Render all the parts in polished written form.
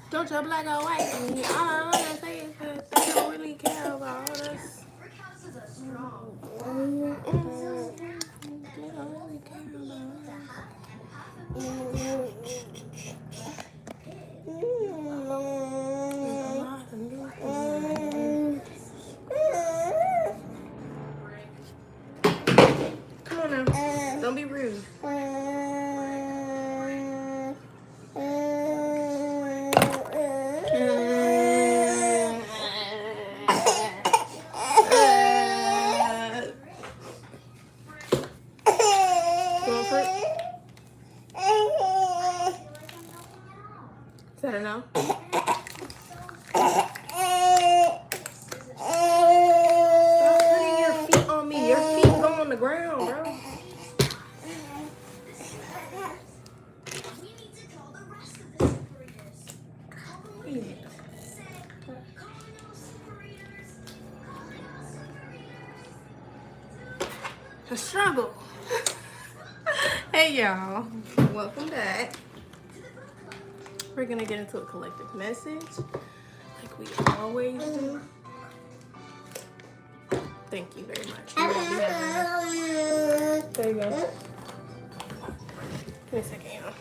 Don't your black or white me. All I wanna say is that they don't really care about us. They don't really care about us. Come on now. Don't be rude. Is that a no? Stop putting your feet on me. Your feet go on the ground, bro. A struggle. Hey y'all, welcome back. We're gonna get into a collective message like we always do. Thank you very much. There you go. Give me a second, y'all.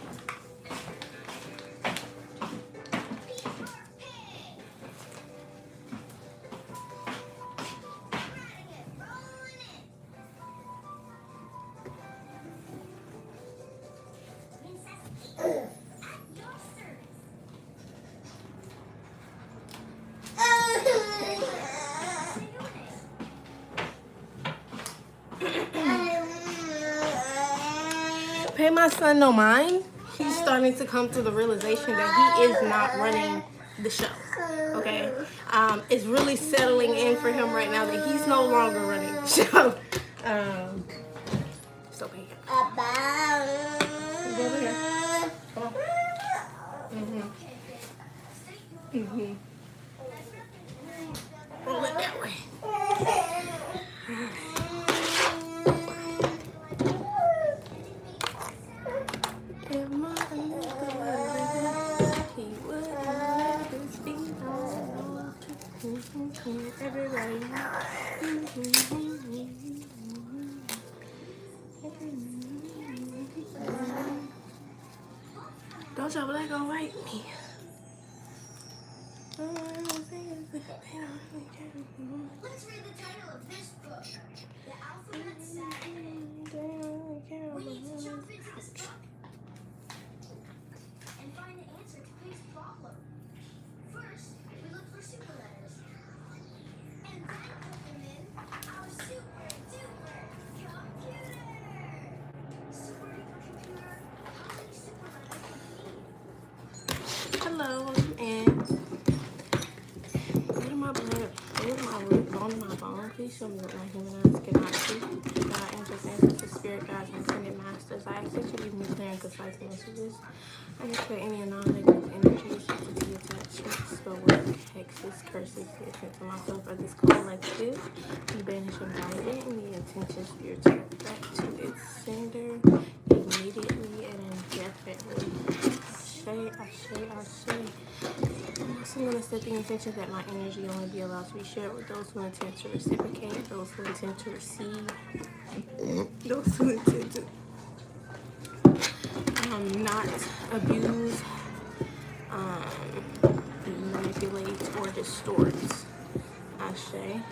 Pay my son no mind. He's starting to come to the realization that he is not running the show. Okay? It's really settling in for him right now that he's no longer running the show. So pay him. Go over here. Come on. Roll it that way. If mother knew the world, he would let his feet on. Everybody. Don't y'all black or white me. Let's read the title of this book, The Alphabet Saga. We need to jump into this book and find the answer to Pig's problem. First, we look for super letters, and then put them in our super duper computer. Super duper computer, how many super letters do we need? Hello, and what am I blood? What am I root bone in my bone? Please show me what my human eyes cannot see. God, angels, ancestors, spirit guides, and ascended masters. I ask that you give me clear and concise messages. I declare any non-negative energies, entity attachments, spell work, hexes, curses, sent to myself or this collective, be banished and guided, and the intentions be returned back to its sender immediately and indefinitely. Ashe. I'm also going to set the intention that my energy only be allowed to be shared with those who intend to reciprocate, those who intend to receive, those who intend to not abuse, manipulate, or distort. Ashe.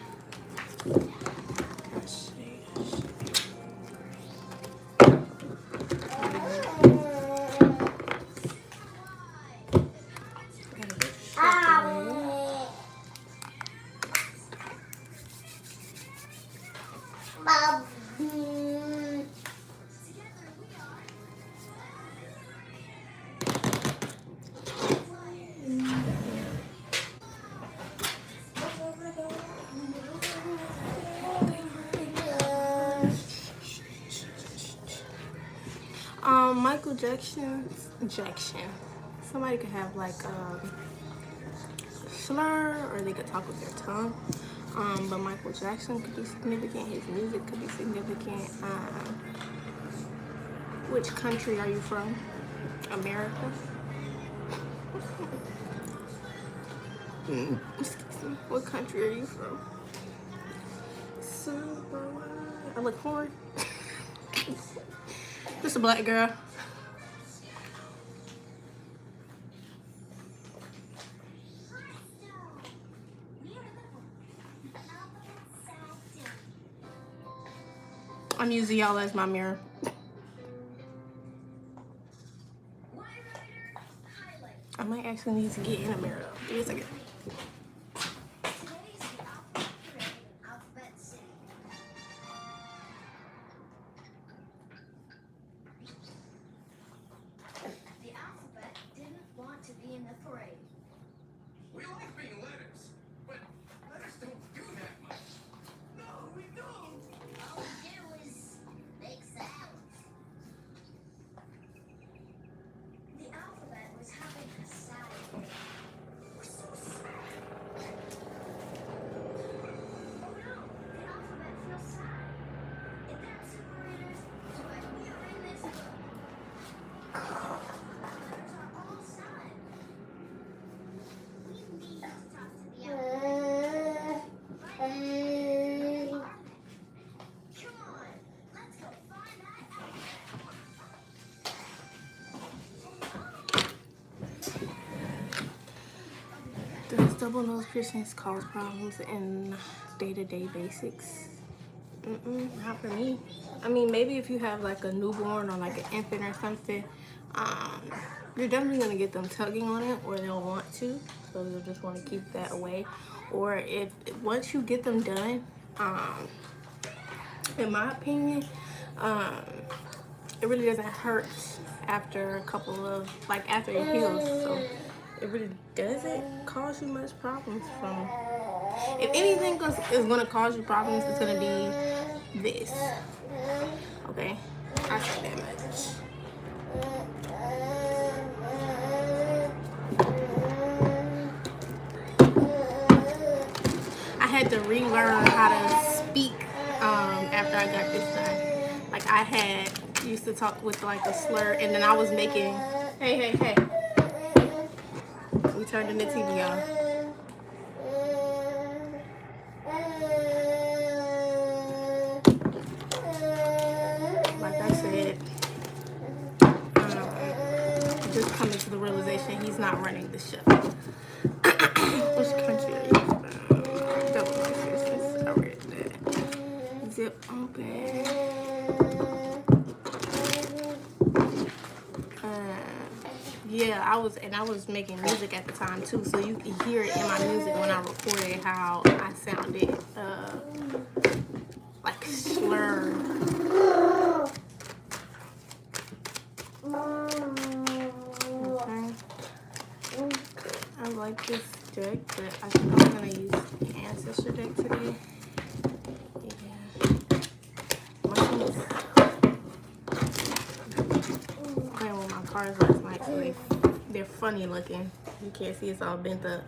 Michael Jackson's somebody could have like a slur or they could talk with their tongue. But Michael Jackson could be significant. His music could be significant. Which country are you from? America? Excuse me. What country are you from? Super. I look foreign. Just a black girl. I'm using y'all as my mirror. I might actually need to get in a mirror though. Give me a second. The alphabet didn't want to be in the parade. We like being letters, but letters don't do that much. No, we don't. All we do is make sounds. The alphabet was having a sad day. We're so sad. Oh no, the alphabet feels sad. If there are separators, but we are in this book. The letters are all sad. We need to talk to the alphabet. Come on, let's go find that alphabet. Does double nose piercings cause problems in day-to-day basics? Not for me. I mean, maybe if you have like a newborn or like an infant or something, you're definitely gonna get them tugging on it, or they'll want to, so you'll just want to keep that away. Or if once you get them done, in my opinion, it really doesn't hurt after a couple of, like, after it heals. So it really doesn't cause you much problems from. If anything is gonna cause you problems, it's gonna be this. Okay, I say that much. I had to relearn how to speak after I got this done. Like I used to talk with like a slur, and then I was making hey. We turned in the TV on. Like I said, just coming to the realization he's not running the show. Which country are you from? Double nose. I read that. Zip open. Yeah, I was making music at the time too, so you can hear it in my music when I recorded how I sounded like slurred. Okay. I like this deck, but I think I'm gonna use the Ancestor deck today. Yeah. Playing with my cards last night, so they're funny looking. You can't see, it's all bent up.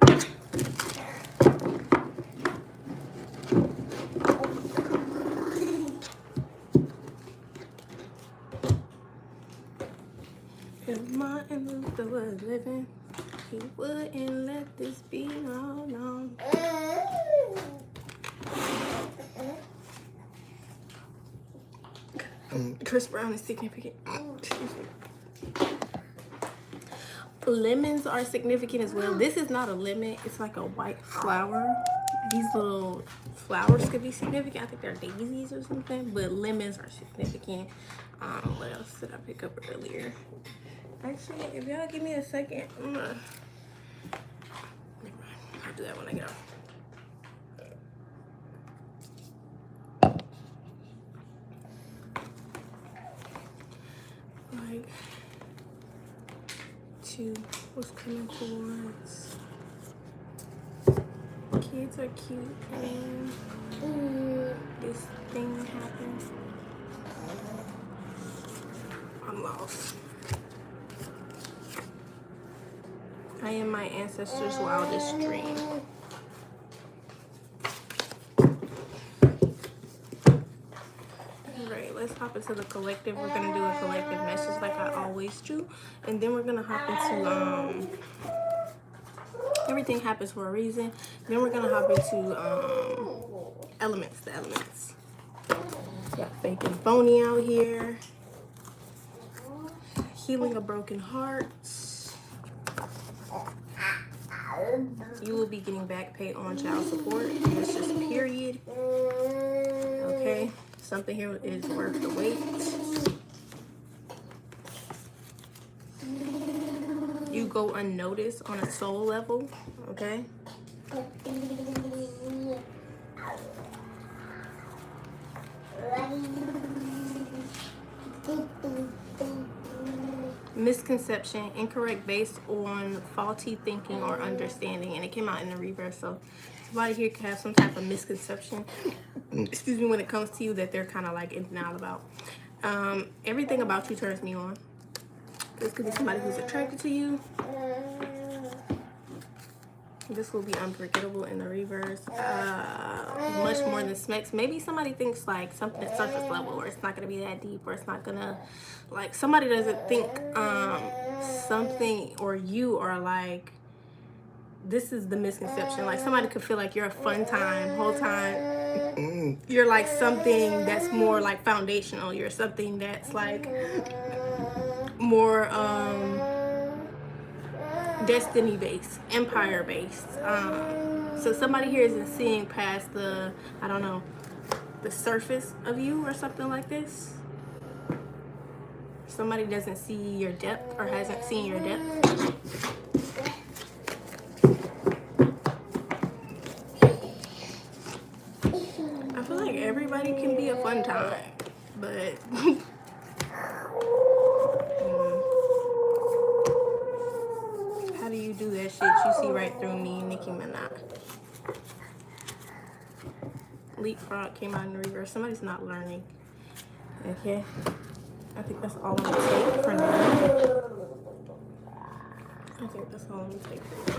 If Martin Luther was living, he wouldn't let this be known. Chris Brown is significant. Lemons are significant as well. This is not a lemon. It's like a white flower. These little flowers could be significant. I think they're daisies or something. But lemons are significant. What else did I pick up earlier? Actually, if y'all give me a second, never mind. I'll do that when I get off. Like, to what's coming towards. Kids are cute, and this thing happened. I'm lost. I am my ancestors' wildest dream. Alright, let's hop into the collective. We're gonna do a collective message like I always do, and then we're gonna hop into everything happens for a reason. Then we're gonna hop into elements. The elements. Got fake and phony out here. Healing a broken heart. You will be getting back pay on child support. This is period. Okay. Something here is worth the wait. You go unnoticed on a soul level. Okay. Misconception, incorrect based on faulty thinking or understanding, and it came out in the reverse. So somebody here could have some type of misconception, excuse me, when it comes to you that they're kind of like in denial about. Everything about you turns me on. This could be somebody who's attracted to you. This will be unforgettable in the reverse. Much more than smacks. Maybe somebody thinks like something at surface level, or it's not gonna be that deep, or it's not gonna, like, somebody doesn't think something or you are like, this is the misconception. Like somebody could feel like you're a fun time whole time. You're like something that's more like foundational. You're something that's like more destiny based, empire based. So somebody here isn't seeing past the, I don't know, the surface of you or something like this. Somebody doesn't see your depth or hasn't seen your depth. I feel like everybody can be a fun time, but how do you do that shit? You see right through me, Nicki Minaj. Leapfrog came out in the reverse. Somebody's not learning. Okay. I think that's all I'm gonna take for now. I think that's all I'm gonna take for now.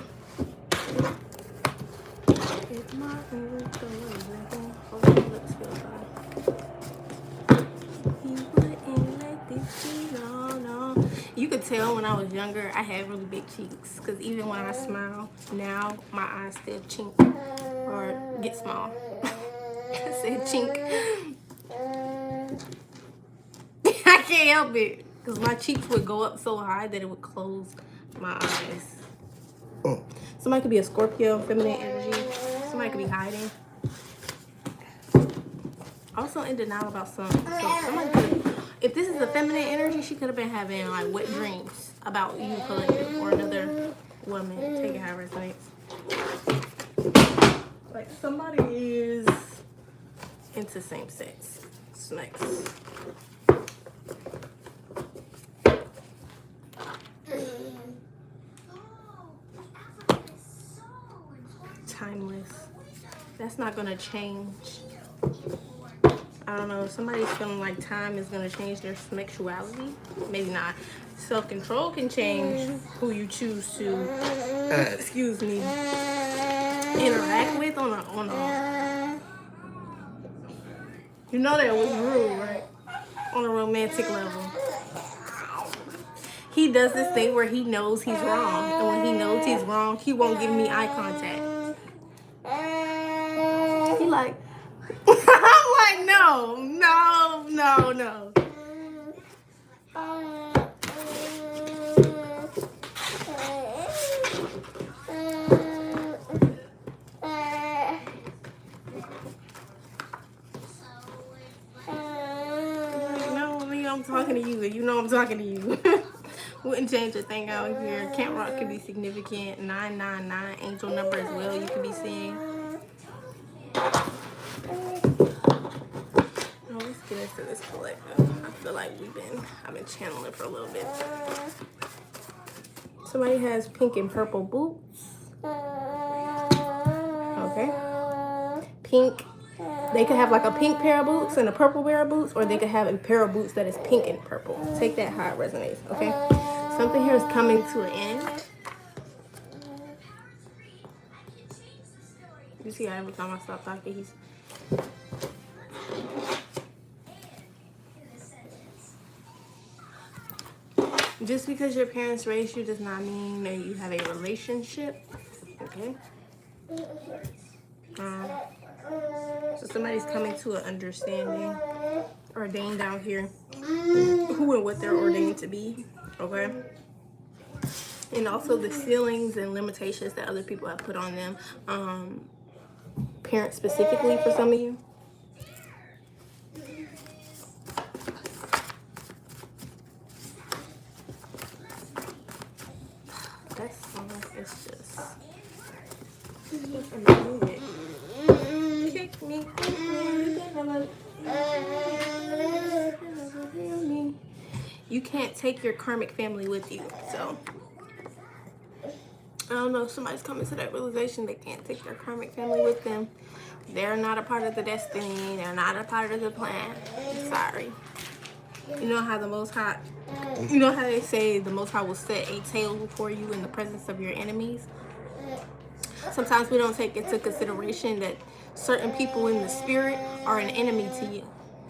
If my looks good. You wouldn't let this be, no. You could tell when I was younger I had really big cheeks, because even when I smile now, my eyes still chink or get small. I said chink. I can't help it, because my cheeks would go up so high that it would close my eyes. Somebody could be a Scorpio, feminine energy. Somebody could be hiding. Also in denial about something. So somebody could, if this is a feminine energy, she could have been having like wet dreams about you collective or another woman. Take it how it resonates. Like somebody is into same sex. It's next. Timeless. That's not gonna change. I don't know. Somebody's feeling like time is gonna change their sexuality. Maybe not. Self-control can change who you choose to, excuse me, interact with on a. You know that was rude, right? On a romantic level. He does this thing where he knows he's wrong, and when he knows he's wrong, he won't give me eye contact. He like, I'm like, no. I'm talking to you, and you know I'm talking to you. Wouldn't change a thing out here. Camp Rock could be significant. 999 angel number as well. You could be seeing. Oh, let's get into this collective. I feel like I've been channeling for a little bit. Somebody has pink and purple boots. Okay. Pink. They could have like a pink pair of boots and a purple pair of boots, or they could have a pair of boots that is pink and purple. Take that how it resonates, okay? Something here is coming to an end. You see how every time I stop talking, he's... Just because your parents raised you does not mean that you have a relationship. Okay. So somebody's coming to an understanding, ordained out here, who and what they're ordained to be. Okay. And also the ceilings and limitations that other people have put on them. Parents specifically for some of you. That song is just amazing. Kick me. You can't take your karmic family with you. So I don't know if somebody's coming to that realization they can't take their karmic family with them. They're not a part of the destiny. They're not a part of the plan. Sorry. You know how the Most High, you know how they say the Most High will set a table before you in the presence of your enemies? Sometimes we don't take into consideration that certain people in the spirit are an enemy to you.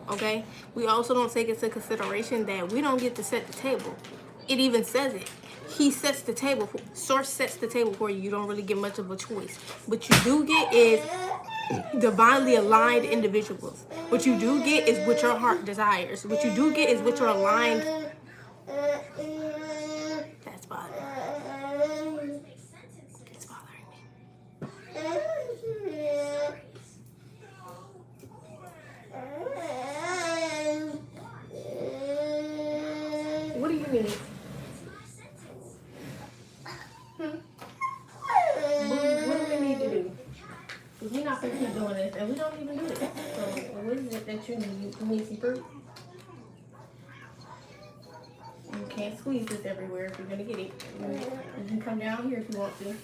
Okay? We also don't take into consideration that we don't get to set the table. It even says it. He sets the table. Source sets the table for you. You don't really get much of a choice. What you do get is divinely aligned individuals. What you do get is what your heart desires. What you do get is what you're aligned. That's bothering me. It's bothering me. What do you mean? What do we need to do? Because we're not going to keep doing this, and we don't even do it. So, what is it that you need? You need some fruit? You can't squeeze this everywhere if you're going to get it. You can come down here if you want to.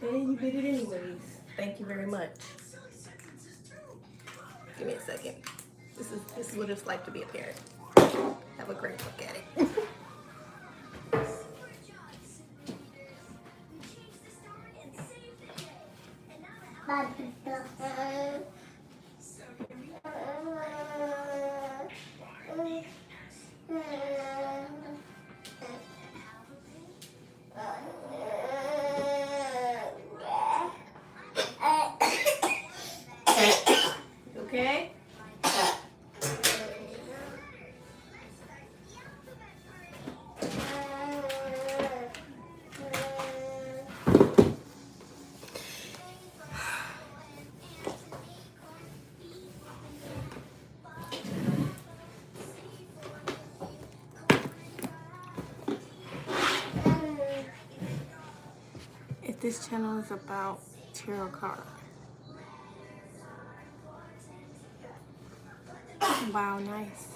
And you did it anyways. Thank you very much. Give me a second. This is what it's like to be a parent. Have a great look at it. Okay? If this channel is about tarot cards. Wow, nice.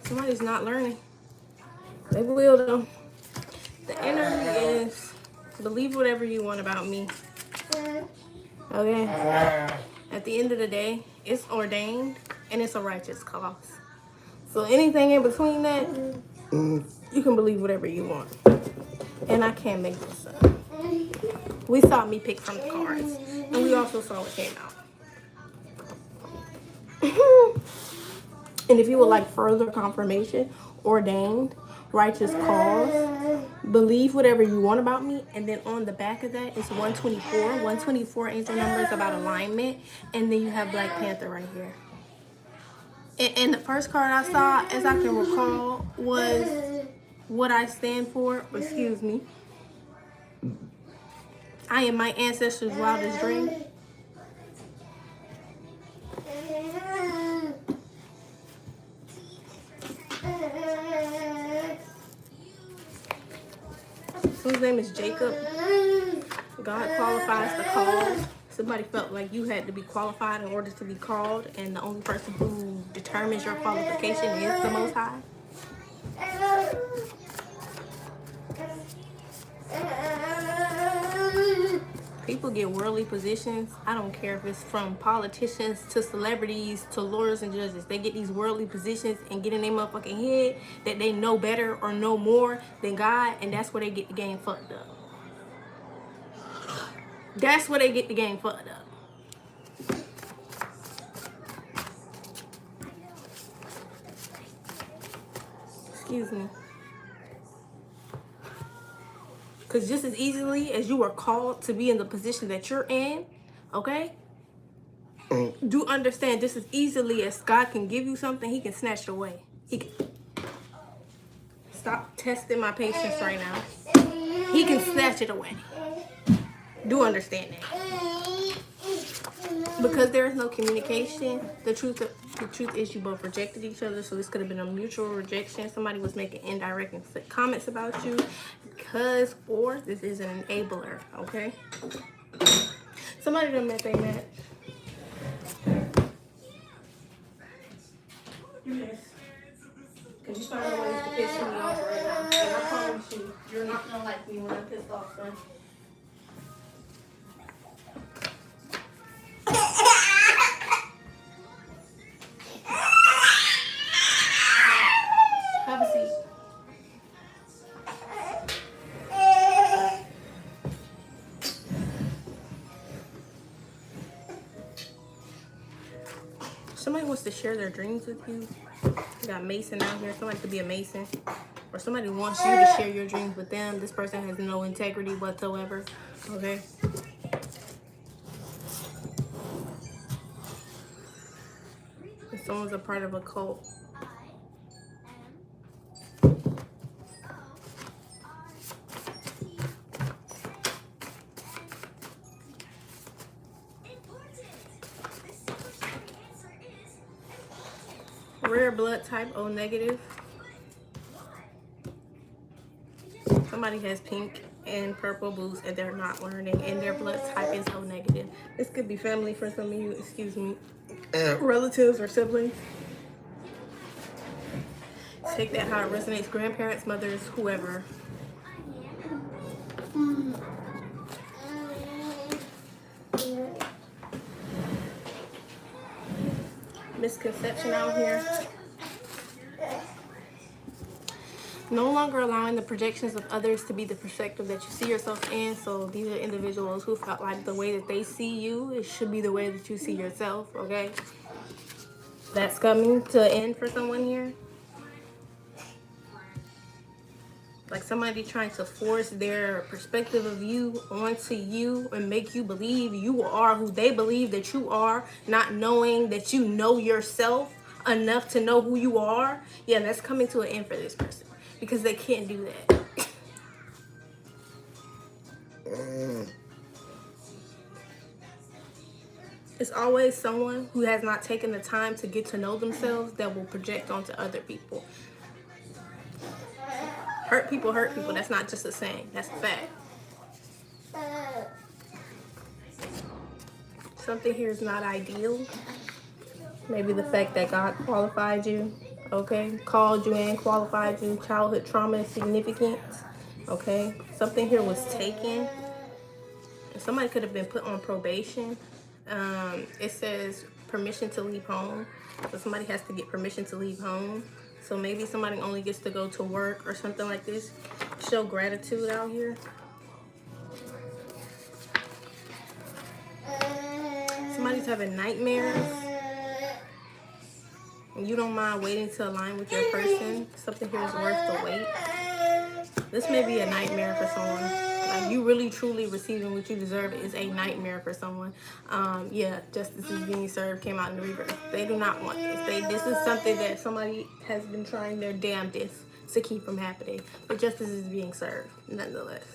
Somebody's not learning. They will though. The energy is believe whatever you want about me. Okay? At the end of the day, it's ordained and it's a righteous cause. So anything in between that, you can believe whatever you want. And I can't make this up. We saw me pick from the cards. And we also saw what came out. And if you would like further confirmation, ordained, righteous cause, believe whatever you want about me. And then on the back of that is 124. 124 angel number is about alignment. And then you have Black Panther right here. And the first card I saw, as I can recall, was what I stand for. Excuse me. I am my ancestors' wildest dream. His name is Jacob. God qualifies the call. Somebody felt like you had to be qualified in order to be called, and the only person who determines your qualification is the Most High. People get worldly positions. I don't care if it's from politicians to celebrities to lawyers and judges. They get these worldly positions and get in their motherfucking head that they know better or know more than God, and that's where they get the game fucked up. That's where they get the game fucked up. Excuse me. Because just as easily as you are called to be in the position that you're in, okay? Do understand just as easily as God can give you something, he can snatch it away. He can... Stop testing my patience right now. He can snatch it away. Do understand that. Because there is no communication, the truth is you both rejected each other, so this could have been a mutual rejection. Somebody was making indirect comments about you because, or this is an enabler, okay? Somebody done met they match. Yes. Because you find ways to piss me off right now. And I promise you, you're not going to like me when I'm pissed off, son. Have a seat. Somebody wants to share their dreams with you. You got Mason out here. Somebody could be a Mason. Or somebody wants you to share your dreams with them. This person has no integrity whatsoever. Okay? And someone's a part of a cult. Rare blood type O negative. Somebody has pink and purple boots and they're not learning, and their blood type is O negative. This could be family for some of you, excuse me, relatives or siblings. Take that how it resonates. Grandparents, mothers, whoever. Misconception out here. No longer allowing the projections of others to be the perspective that you see yourself in. So these are individuals who felt like the way that they see you, it should be the way that you see yourself, okay? That's coming to an end for someone here. Like somebody trying to force their perspective of you onto you and make you believe you are who they believe that you are, not knowing that you know yourself enough to know who you are. Yeah, that's coming to an end for this person because they can't do that. It's always someone who has not taken the time to get to know themselves that will project onto other people. Hurt people hurt people. That's not just a saying. That's a fact. Something here is not ideal. Maybe the fact that God qualified you, okay? Called you in, qualified you. Childhood trauma is significant, okay? Something here was taken. Somebody could have been put on probation. It says permission to leave home. So somebody has to get permission to leave home. So maybe somebody only gets to go to work or something like this. Show gratitude out here. Somebody's having nightmares. And you don't mind waiting to align with your person. Something here is worth the wait. This may be a nightmare for someone. Like you really truly receiving what you deserve is a nightmare for someone. Yeah, justice is being served came out in the reverse. They do not want this. This is something that somebody has been trying their damnedest to keep from happening. But justice is being served nonetheless.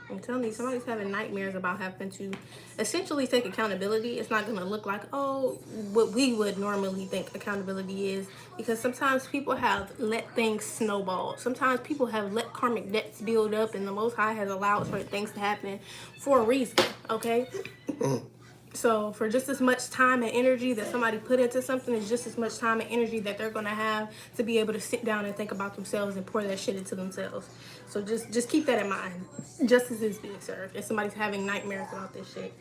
I'm telling you, somebody's having nightmares about having to essentially take accountability. It's not going to look like, oh, what we would normally think accountability is. Because sometimes people have let things snowball. Sometimes people have let karmic debts build up, and the Most High has allowed certain things to happen for a reason, okay? So for just as much time and energy that somebody put into something is just as much time and energy that they're gonna have to be able to sit down and think about themselves and pour that shit into themselves. So just keep that in mind. Justice is being served. If somebody's having nightmares about this shit.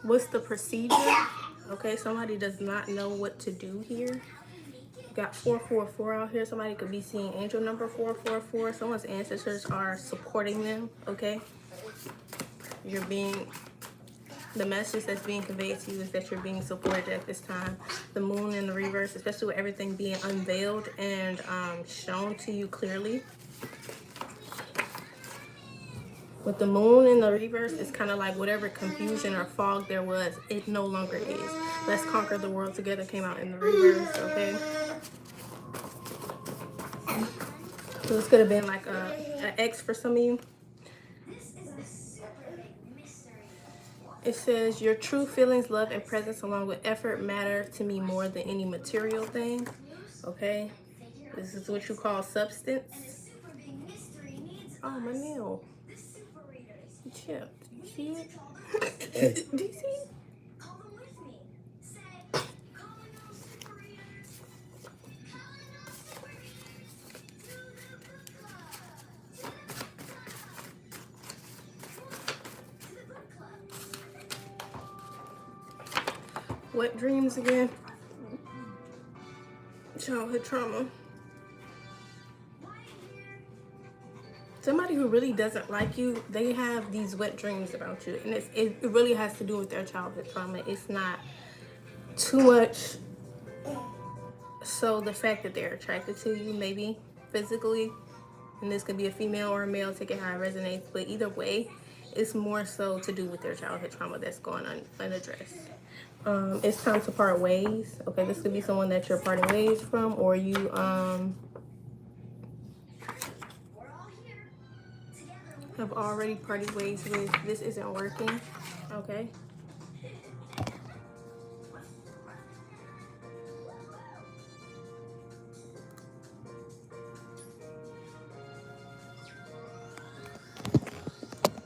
What's the procedure? Okay, somebody does not know what to do here. Got 444 out here. Somebody could be seeing angel number 444. Someone's ancestors are supporting them. Okay, the message that's being conveyed to you is that you're being supported at this time. The moon in the reverse, especially with everything being unveiled and shown to you clearly. With the moon in the reverse, it's kind of like whatever confusion or fog there was, it no longer is. Let's conquer the world together came out in the reverse, okay? So this could have been like an ex for some of you. It says, your true feelings, love, and presence along with effort matter to me more than any material thing, okay? This is what you call substance. Oh, my nail. Chipped. You see it? Do you see it? What dreams again? Childhood trauma. Somebody who really doesn't like you, they have these wet dreams about you. And it really has to do with their childhood trauma. It's not too much so the fact that they're attracted to you, maybe physically. And this could be a female or a male, take it how it resonates. But either way, it's more so to do with their childhood trauma that's going on unaddressed. It's time to part ways. Okay, this could be someone that you're parting ways from, or you have already parted ways with. This isn't working. Okay.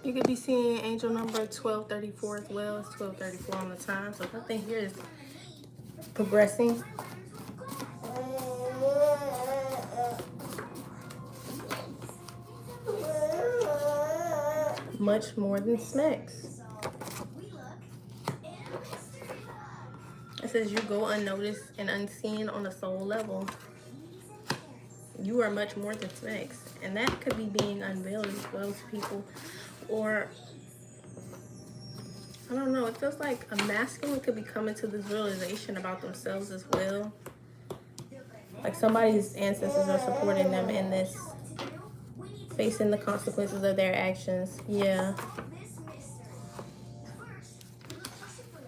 You could be seeing angel number 1234 as well. It's 1234 on the time. So nothing here is progressing. Much more than smacks. It says you go unnoticed and unseen on a soul level. You are much more than smacks. And that could be being unveiled as well to people. Or, I don't know, it feels like a masculine could be coming to this realization about themselves as well. Like somebody's ancestors are supporting them in this, facing the consequences of their actions. Yeah.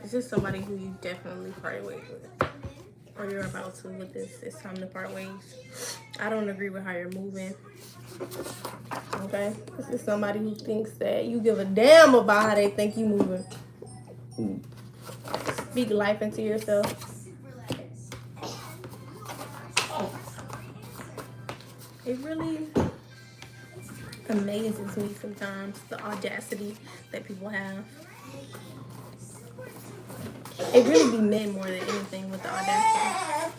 This is somebody who you definitely parted ways with. Or you're about to with this. It's time to part ways. I don't agree with how you're moving. Okay? This is somebody who thinks that you give a damn about how they think you moving. Speak life into yourself. It really amazes me sometimes, the audacity that people have. It really be men more than anything with the audacity.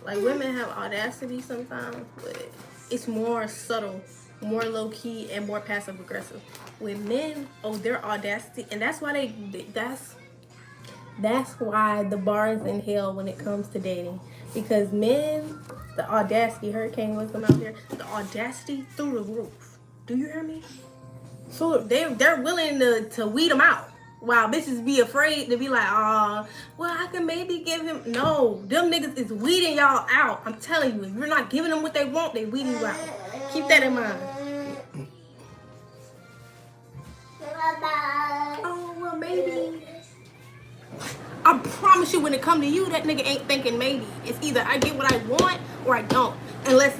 Like, women have audacity sometimes, but it's more subtle, more low-key, and more passive-aggressive. With men, oh, their audacity, and that's why that's why the bar is in hell when it comes to dating. Because men, the audacity, hurricane wisdom out there, the audacity through the roof. Do you hear me? So they're willing to weed them out. While bitches be afraid to be like, well, I can maybe give him. No, them niggas is weeding y'all out. I'm telling you, if you're not giving them what they want, they weeding you out. Keep that in mind. Oh, well, maybe. I promise you, when it come to you, that nigga ain't thinking maybe. It's either I get what I want or I don't. Unless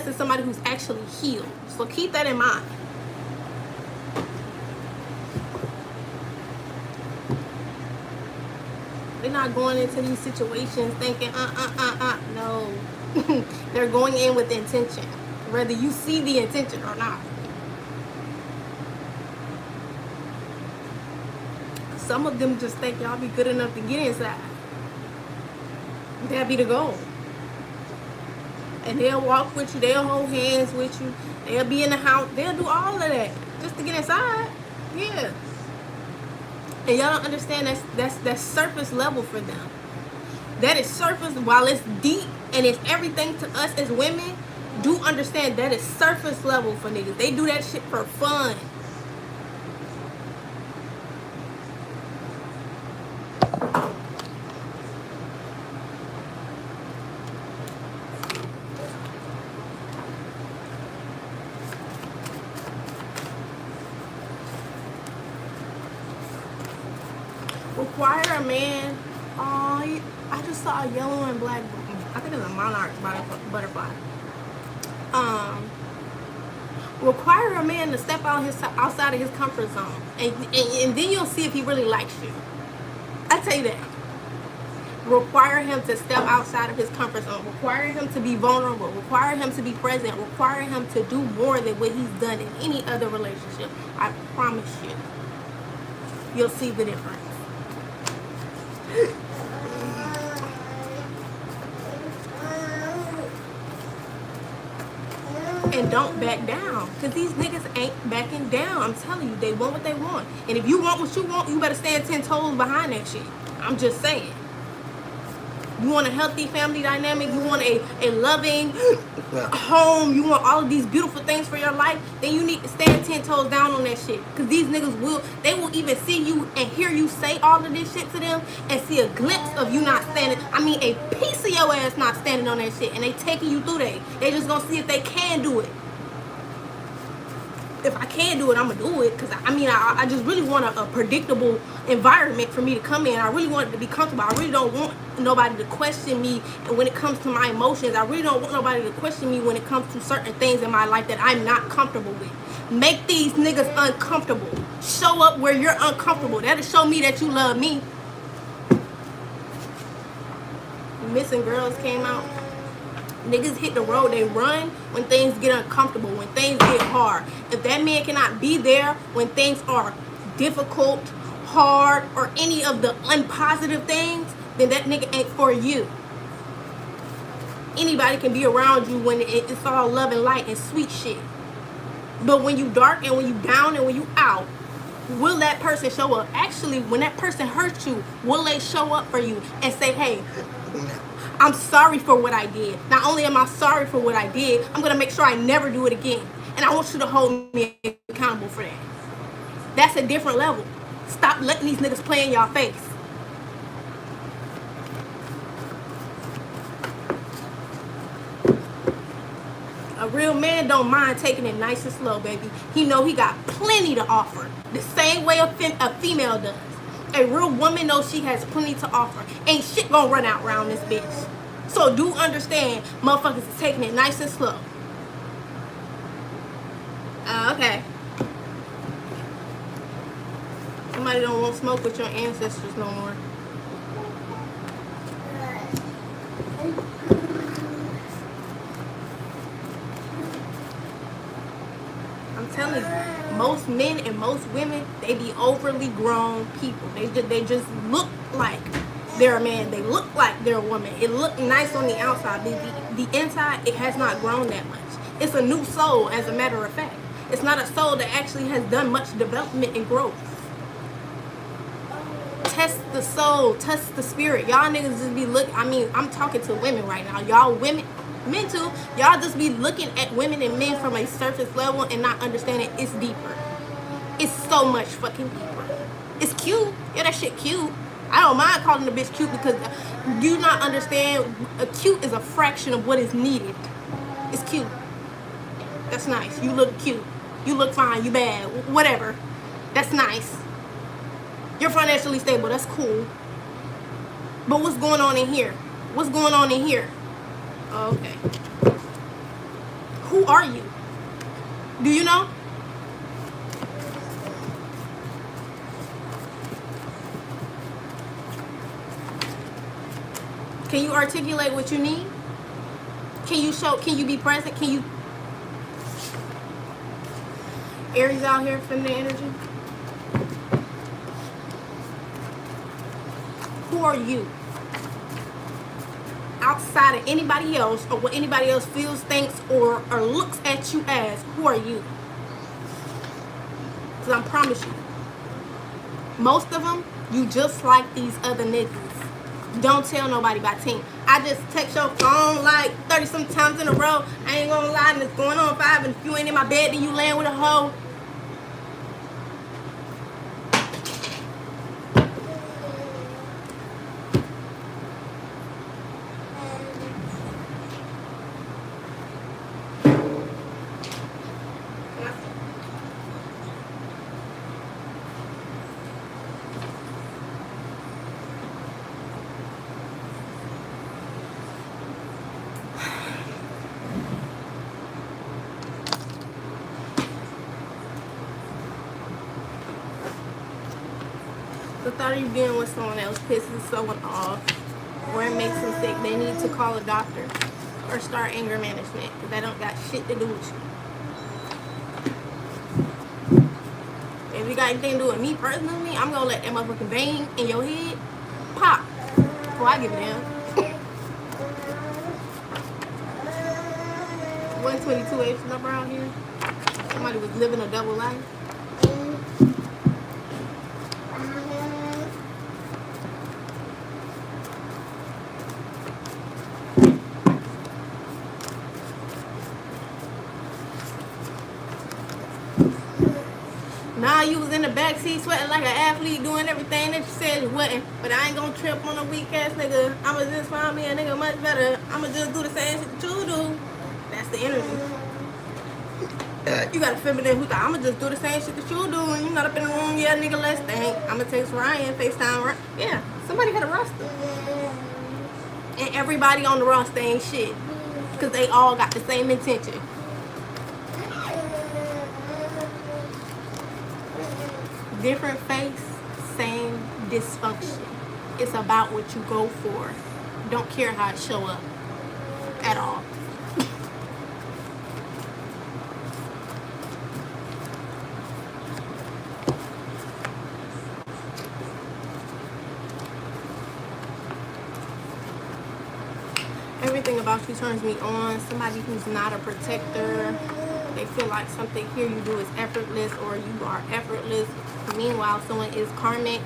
it's somebody who's actually healed. So keep that in mind. They're not going into these situations thinking, no. They're going in with intention, whether you see the intention or not. Some of them just think y'all be good enough to get inside. That'd be the goal. And they'll walk with you, they'll hold hands with you, they'll be in the house, they'll do all of that just to get inside. Yeah. And y'all don't understand that's surface level for them. That is surface. While it's deep and it's everything to us as women, do understand that is surface level for niggas. They do that shit for fun. Require a man. Oh, I just saw a yellow and black. I think it's a monarch butterfly. Require a man to step outside of his comfort zone, and then you'll see if he really likes you. I tell you that. Require him to step outside of his comfort zone. Require him to be vulnerable. Require him to be present. Require him to do more than what he's done in any other relationship. I promise you. You'll see the difference. And don't back down, because these niggas ain't backing down. I'm telling you, they want what they want. And if you want what you want, you better stand 10 toes behind that shit. I'm just saying. You want a healthy family dynamic, you want a loving home, you want all of these beautiful things for your life, then you need to stand 10 toes down on that shit. Because these niggas they will even see you and hear you say all of this shit to them and see a glimpse of you not standing, a piece of your ass not standing on that shit, and they taking you through that. They just gonna see if they can do it. If I can do it, I'm gonna do it, because I just really want a predictable environment for me to come in. I really want it to be comfortable. I really don't want nobody to question me when it comes to my emotions. I really don't want nobody to question me when it comes to certain things in my life that I'm not comfortable with. Make these niggas uncomfortable. Show up where you're uncomfortable. That'll show me that you love me. Missing Girls came out. Niggas hit the road, they run when things get uncomfortable, when things get hard. If that man cannot be there when things are difficult, hard, or any of the unpositive things, then that nigga ain't for you. Anybody can be around you when it's all love and light and sweet shit. But when you dark and when you down and when you out, will that person show up? Actually, when that person hurts you, will they show up for you and say, hey, I'm sorry for what I did. Not only am I sorry for what I did, I'm going to make sure I never do it again. And I want you to hold me accountable for that. That's a different level. Stop letting these niggas play in y'all face. A real man don't mind taking it nice and slow, baby. He know he got plenty to offer. The same way a female does. A real woman knows she has plenty to offer. Ain't shit gonna run out around this bitch. So do understand, motherfuckers is taking it nice and slow. Okay. Somebody don't want smoke with your ancestors no more. I'm telling you, most men and most women, they be overly grown people. They just look like they're a man. They look like they're a woman. It look nice on the outside. The inside, it has not grown that much. It's a new soul, as a matter of fact. It's not a soul that actually has done much development and growth. Test the soul, test the spirit. Y'all niggas just be I'm talking to women right now. Y'all women, men too, y'all just be looking at women and men from a surface level and not understanding it's deeper. It's so much fucking deeper. It's cute. Yeah, that shit cute. I don't mind calling the bitch cute, because you not understand, cute is a fraction of what is needed. It's cute. That's nice. You look cute. You look fine. You bad. Whatever. That's nice. You're financially stable. That's cool. But what's going on in here? What's going on in here? Okay. Who are you? Do you know? Can you articulate what you need? Can you be present? Can you? Aries out here, feminine energy. Who are you? Outside of anybody else or what anybody else feels, thinks, or looks at you as, who are you? Because I promise you, most of them, you just like these other niggas. Don't tell nobody by 10. I just text your phone like 30 some times in a row. I ain't gonna lie, and it's going on 5. And if you ain't in my bed, then you laying with a hoe. The thought of you being with someone else pisses someone off, or it makes them sick. They need to call a doctor or start anger management, because that don't got shit to do with you. If you got anything to do with me personally, I'm gonna let that motherfucking bang in your head pop before I give it down. 122 H number out here. Somebody was living a double life. Nah, you was in the backseat sweating like an athlete, doing everything that you said you wasn't. But I ain't gonna trip on a weak ass nigga. I'ma just find me a nigga much better. I'ma just do the same shit that you do. That's the energy. You got a feminine who's like, I'ma just do the same shit that you do. And you not up in the room, yeah, nigga, let's think. I'ma text Ryan, FaceTime Ryan. Yeah, somebody got a roster. And everybody on the roster ain't shit. Because they all got the same intention. Different face, same dysfunction. It's about what you go for. Don't care how it show up at all. Everything about you turns me on. Somebody who's not a protector. They feel like something here you do is effortless, or you are effortless. Meanwhile, someone is karmic.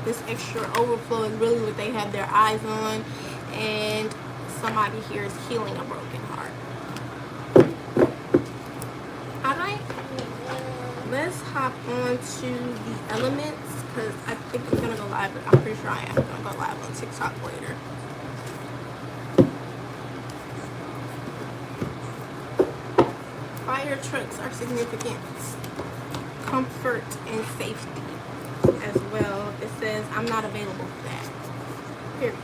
This extra overflow is really what they have their eyes on. And somebody here is healing a broken heart. Alright. Let's hop on to the elements, because I think I'm going to go live, but I'm pretty sure I am going to go live on TikTok later. Fire trucks are significant. Comfort and safety as well. It says I'm not available for that. Period.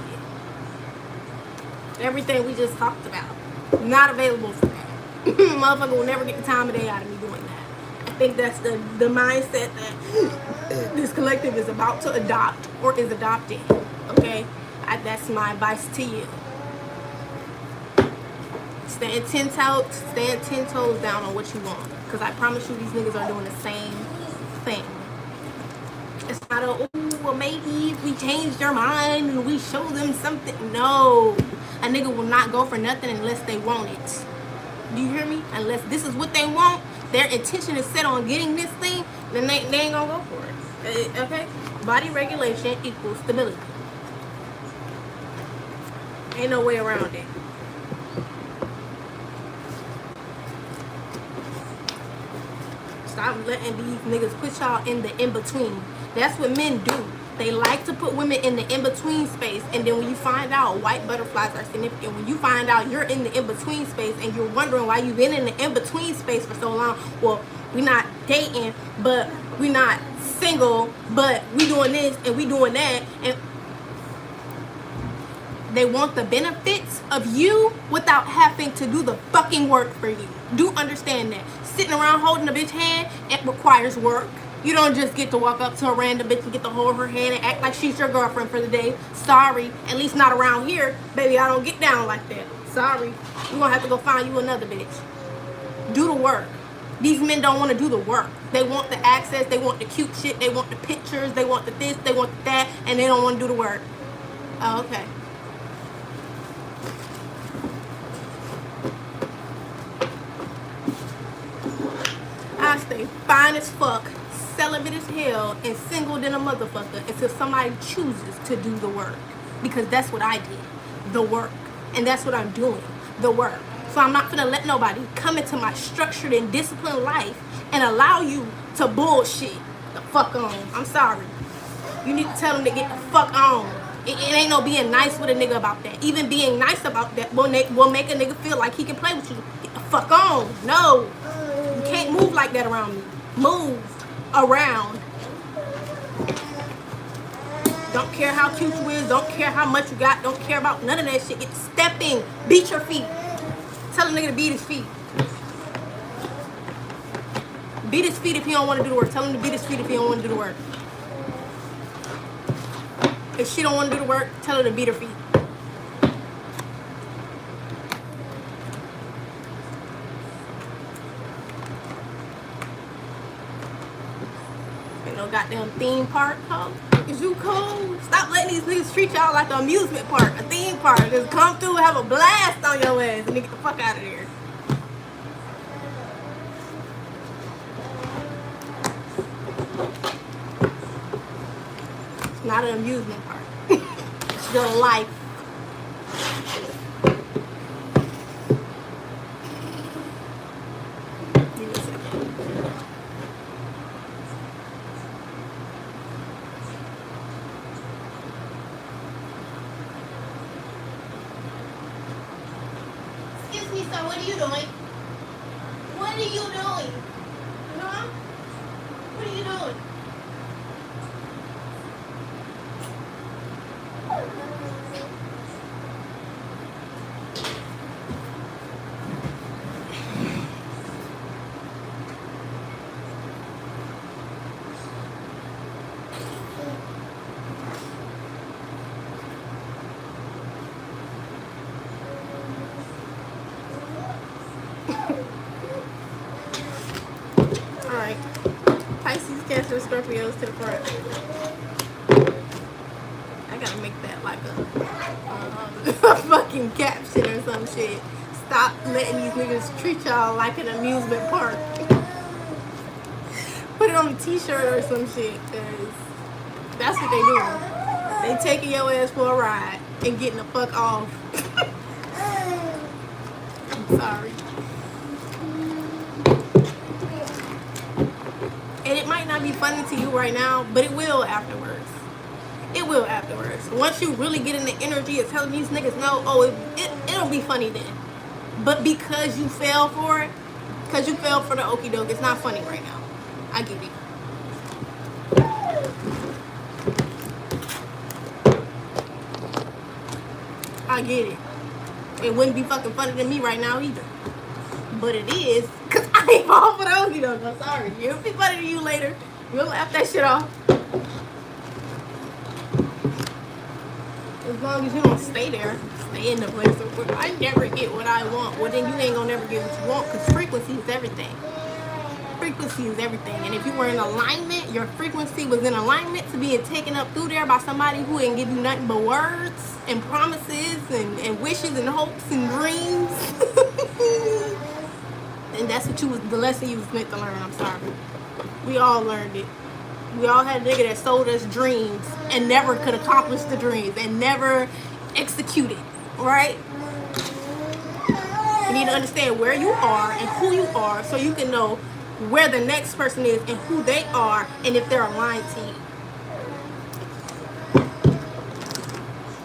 Everything we just talked about. Not available for that. Motherfucker will never get the time of day out of me doing that. I think that's the mindset that this collective is about to adopt or is adopting. Okay? That's my advice to you. Stand 10 toes down on what you want. Because I promise you these niggas are doing the same thing. It's not a, ooh, well maybe if we change their mind and we show them something. No. A nigga will not go for nothing unless they want it. Do you hear me? Unless this is what they want, their intention is set on getting this thing, then they ain't gonna go for it. Okay? Body regulation equals stability. Ain't no way around it. Stop letting these niggas put y'all in the in-between. That's what men do. They like to put women in the in-between space, and then when you find out white butterflies are significant, when you find out you're in the in-between space and you're wondering why you've been in the in-between space for so long, well, we're not dating, but we're not single, but we doing this and we doing that, and they want the benefits of you without having to do the fucking work for you. Do understand that. Sitting around holding a bitch hand, it requires work. You don't just get to walk up to a random bitch and get to hold her hand and act like she's your girlfriend for the day. Sorry. At least not around here. Baby, I don't get down like that. Sorry. You're gonna have to go find you another bitch. Do the work. These men don't want to do the work. They want the access, they want the cute shit, they want the pictures, they want the this, they want the that, and they don't want to do the work. Oh, okay. I stay fine as fuck, celibate as hell, and single than a motherfucker until somebody chooses to do the work. Because that's what I did. The work. And that's what I'm doing. The work. So I'm not gonna let nobody come into my structured and disciplined life and allow you to bullshit the fuck on. I'm sorry. You need to tell them to get the fuck on. It ain't no being nice with a nigga about that. Even being nice about that will make a nigga feel like he can play with you. Get the fuck on. No. You can't move like that around me. Move around. Don't care how cute you is. Don't care how much you got. Don't care about none of that shit. Get stepping. Beat your feet. Tell a nigga to beat his feet. Beat his feet if he don't want to do the work. Tell him to beat his feet if he don't want to do the work. If she don't want to do the work, tell her to beat her feet. Ain't no goddamn theme park, huh? Is you cool? Stop letting these niggas treat y'all like an amusement park, a theme park. Just come through and have a blast on your ass and get the fuck out of there. It's not an amusement park. It's your life. Give me a second. Excuse me, sir, what are you doing? What are you doing? Huh? What are you doing? Alright. Pisces, Cancer, Scorpios to the front. I gotta make that like a fucking caption or some shit. Stop letting these niggas treat y'all like an amusement park. Put it on a t-shirt or some shit, cause that's what they do. They taking your ass for a ride and getting the fuck off. I'm sorry. And it might not be funny to you right now, but it will afterwards. It will afterwards. Once you really get in the energy of telling these niggas no, oh, it'll be funny then. But because you fell for it, because you fell for the okie doke, it's not funny right now. I get it. I get it. It wouldn't be fucking funny to me right now either. But it is, because I ain't fall for the okie doke. I'm sorry. It'll be funny to you later. You'll laugh that shit off. As long as you don't stay there, stay in the place where I never get what I want. Well, then you ain't gonna never get what you want, because frequency is everything. Frequency is everything. And if you were in alignment, your frequency was in alignment to being taken up through there by somebody who didn't give you nothing but words and promises and wishes and hopes and dreams. And that's what the lesson you was meant to learn. I'm sorry. We all learned it. We all had a nigga that sold us dreams and never could accomplish the dreams and never executed, right? You need to understand where you are and who you are so you can know where the next person is and who they are and if they're aligned to you.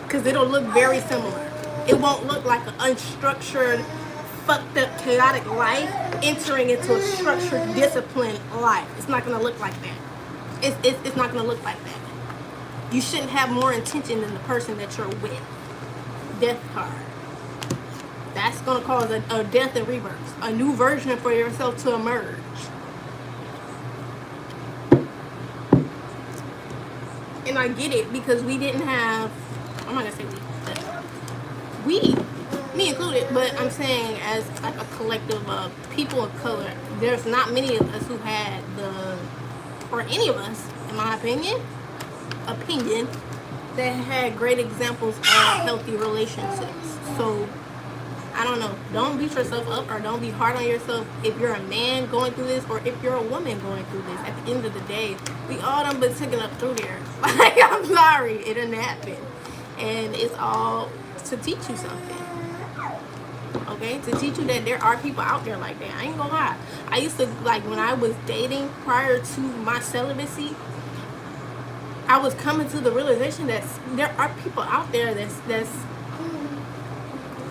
Because it'll look very similar. It won't look like an unstructured, fucked up, chaotic life entering into a structured, disciplined life. It's not going to look like that. It's not going to look like that. You shouldn't have more intention than the person that you're with. Death card. That's going to cause a death in reverse. A new version for yourself to emerge. And I get it because we didn't have, I'm not going to say we, me included, But I'm saying, as like a collective of people of color, there's not many of us who had the, or any of us, in my opinion, that had great examples of healthy relationships. So I don't know. Don't beat yourself up or don't be hard on yourself if you're a man going through this or if you're a woman going through this. At the end of the day, we all done been taken up through there. Like, I'm sorry, it didn't happen. And it's all to teach you something. Okay? To teach you that there are people out there like that. I ain't gonna lie. I used to, like, when I was dating prior to my celibacy, I was coming to the realization that there are people out there that's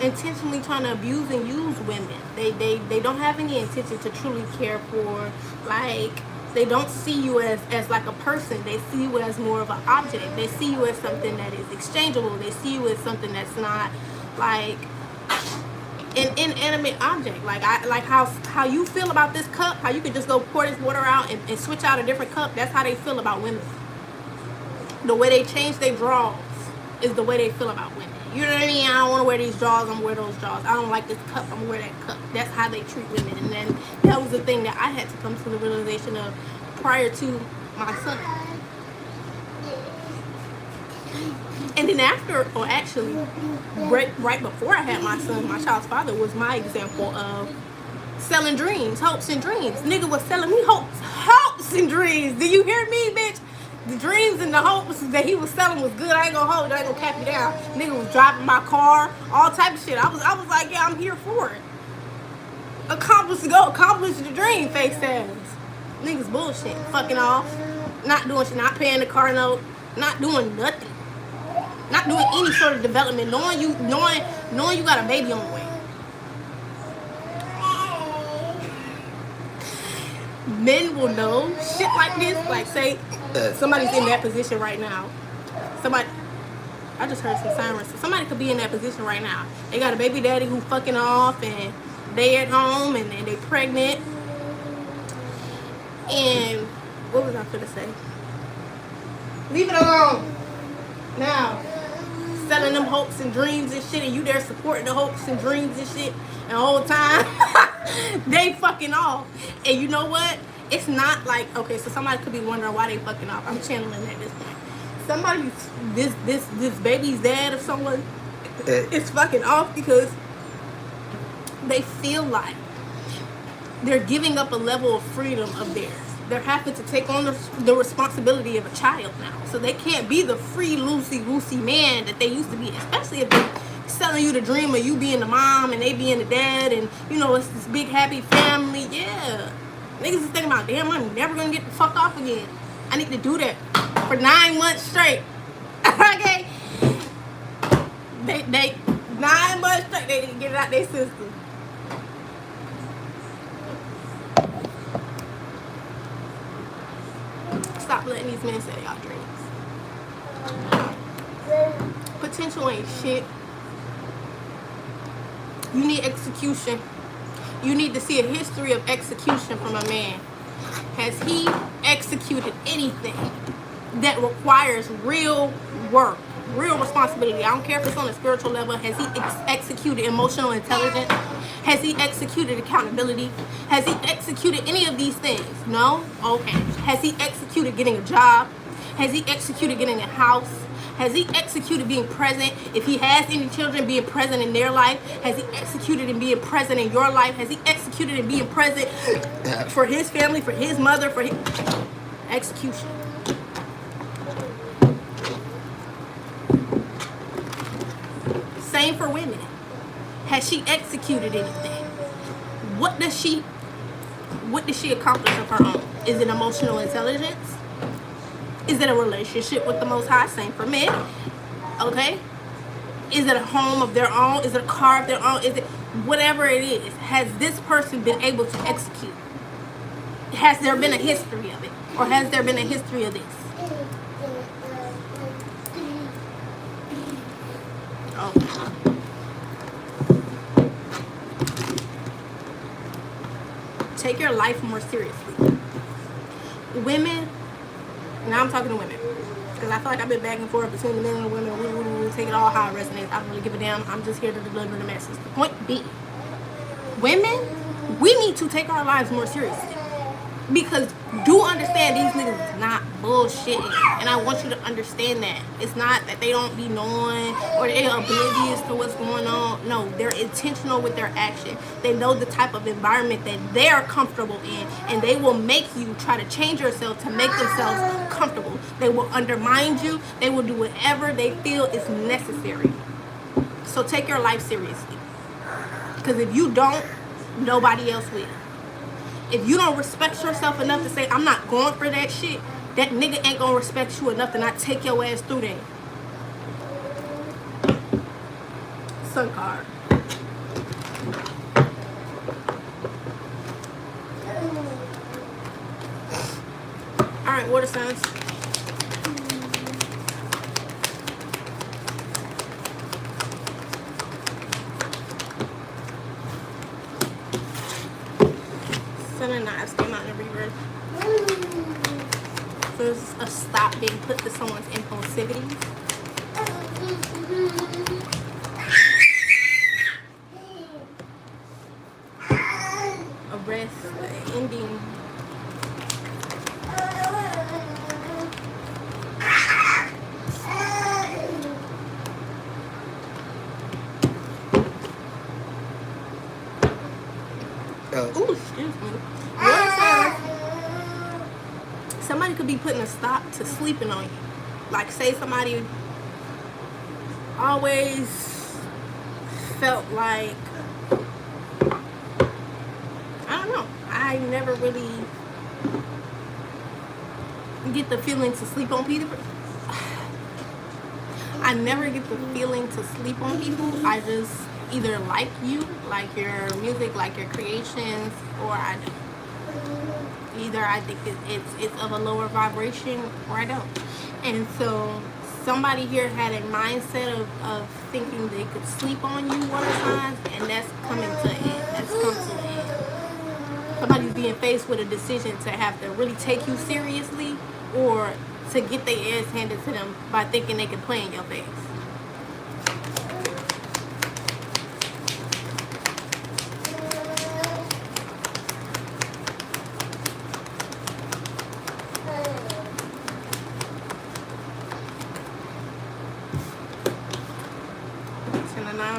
intentionally trying to abuse and use women. They don't have any intention to truly care for, like, they don't see you as like a person. They see you as more of an object. They see you as something that is exchangeable. They see you as something that's not like an inanimate object. Like how you feel about this cup, how you could just go pour this water out and switch out a different cup. That's how they feel about women. The way they change their drawers is the way they feel about women. You know what I mean? I don't want to wear these drawers, I'm going to wear those drawers. I don't like this cup, I'm going to wear that cup. That's how they treat women. And then that was the thing that I had to come to the realization of prior to my son. And then after, or actually, right before I had my son, my child's father was my example of selling dreams, hopes and dreams. Nigga was selling me hopes and dreams. Do you hear me, bitch? The dreams and the hopes that he was selling was good. I ain't gonna hold it. I ain't gonna cap you down. Nigga was driving my car, all type of shit. I was like, yeah, I'm here for it. Accomplish the dream, face ass. Niggas bullshit. Fucking off. Not doing shit. Not paying the car note. Not doing nothing. Not doing any sort of development. Knowing you got a baby on the way. Men will know shit like this. Like, say somebody's in that position right now. I just heard some sirens. Somebody could be in that position right now. They got a baby daddy who fucking off, and they at home, and they pregnant. And what was I gonna say? Leave it alone. Now, selling them hopes and dreams and shit, and you there supporting the hopes and dreams and shit, and the whole time they fucking off. And you know what? It's not like, okay, so somebody could be wondering why they fucking off. I'm channeling at this point. Somebody, this baby's dad or someone is fucking off because they feel like they're giving up a level of freedom of theirs. They're having to take on the responsibility of a child now. So they can't be the free, loosey-goosey man that they used to be, especially if they're selling you the dream of you being the mom and they being the dad, and, you know, it's this big, happy family. Yeah. Niggas is thinking about, damn, I'm never going to get the fuck off again. I need to do that for 9 months straight. Okay? They 9 months straight, they need to get it out their system. Stop letting these men sell y'all dreams. Potential ain't shit. You need execution. You need to see a history of execution from a man. Has he executed anything that requires real work, real responsibility? I don't care if it's on a spiritual level. Has he executed emotional intelligence? Has he executed accountability? Has he executed any of these things? No? Okay. Has he executed getting a job? Has he executed getting a house? Has he executed being present? If he has any children, being present in their life? Has he executed in being present in your life? Has he executed in being present for his family, for his mother, for his execution? Same for women. Has she executed anything? What does she accomplish of her own? Is it emotional intelligence? Is it a relationship with the Most High? Same for men. Okay? Is it a home of their own? Is it a car of their own? Is it whatever it is? Has this person been able to execute? Has there been a history of it? Or has there been a history of this? Oh. Take your life more seriously. Women, now I'm talking to women. Because I feel like I've been back and forth between the men and the women. Take it all how it resonates. I don't really give a damn. I'm just here to deliver the message. The point being, women, we need to take our lives more seriously. Because do understand these niggas is not bullshitting. And I want you to understand that. It's not that they don't be knowing or they're oblivious to what's going on. No, they're intentional with their action. They know the type of environment that they're comfortable in. And they will make you try to change yourself to make themselves comfortable. They will undermine you. They will do whatever they feel is necessary. So take your life seriously. Because if you don't, nobody else will. If you don't respect yourself enough to say, I'm not going for that shit, that nigga ain't gonna respect you enough to not take your ass through that. Sun card. Alright, water signs. Sun of Knives came out in the reverse. So there's a stop being put to someone's impulsivity. A rest, an ending. Ooh, excuse me. Water signs. Somebody could be putting a stop to sleeping on you. Like, say somebody always felt like, I don't know, I never really get the feeling to sleep on people. I never get the feeling to sleep on people. I just either like you, like your music, like your creations, or I don't. Either I think it's of a lower vibration or I don't. And so somebody here had a mindset of thinking they could sleep on you, water signs, and that's coming to an end. That's come to an end. Somebody's being faced with a decision to have to really take you seriously or to get their ass handed to them by thinking they can play in your face.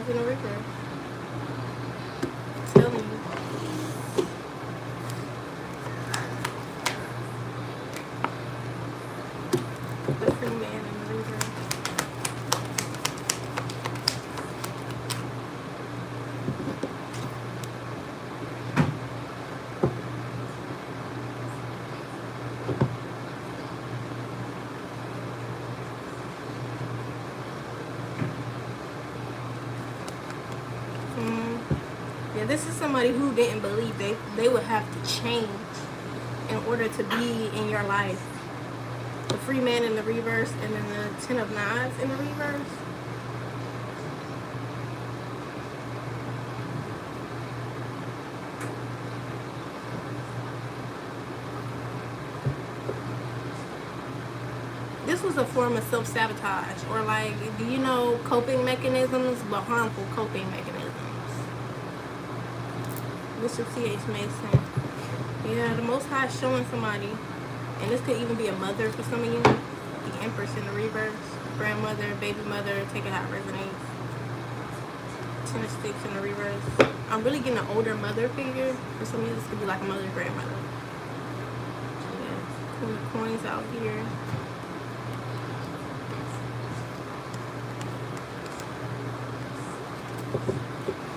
In the river. Telling you. The free man in the river. Yeah, this is somebody who didn't believe they would have to change in order to be in your life. The free man in the reverse and then the 10 of knives in the reverse. This was a form of self-sabotage, or like, do you know coping mechanisms, but harmful coping mechanisms? Bishop C.H. Mason. Yeah, the Most High is showing somebody, and this could even be a mother for some of you. The Empress in the reverse, grandmother, baby mother, take it how it resonates. 10 of Sticks in the reverse. I'm really getting an older mother figure. For some of you, this could be like a mother, grandmother. Yeah, Queen of Coins out here.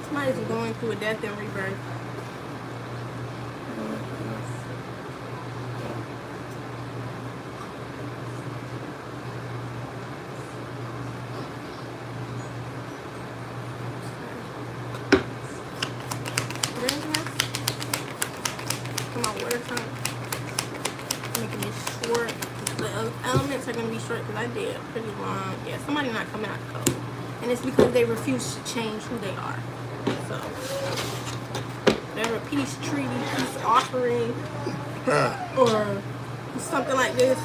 Somebody's going through a death and rebirth. Come on, water sign. Making this short. The elements are going to be short because I did pretty long. Yeah, somebody not coming out the cold. And it's because they refuse to change who they are. So, whatever peace treaty, peace offering, or something like this,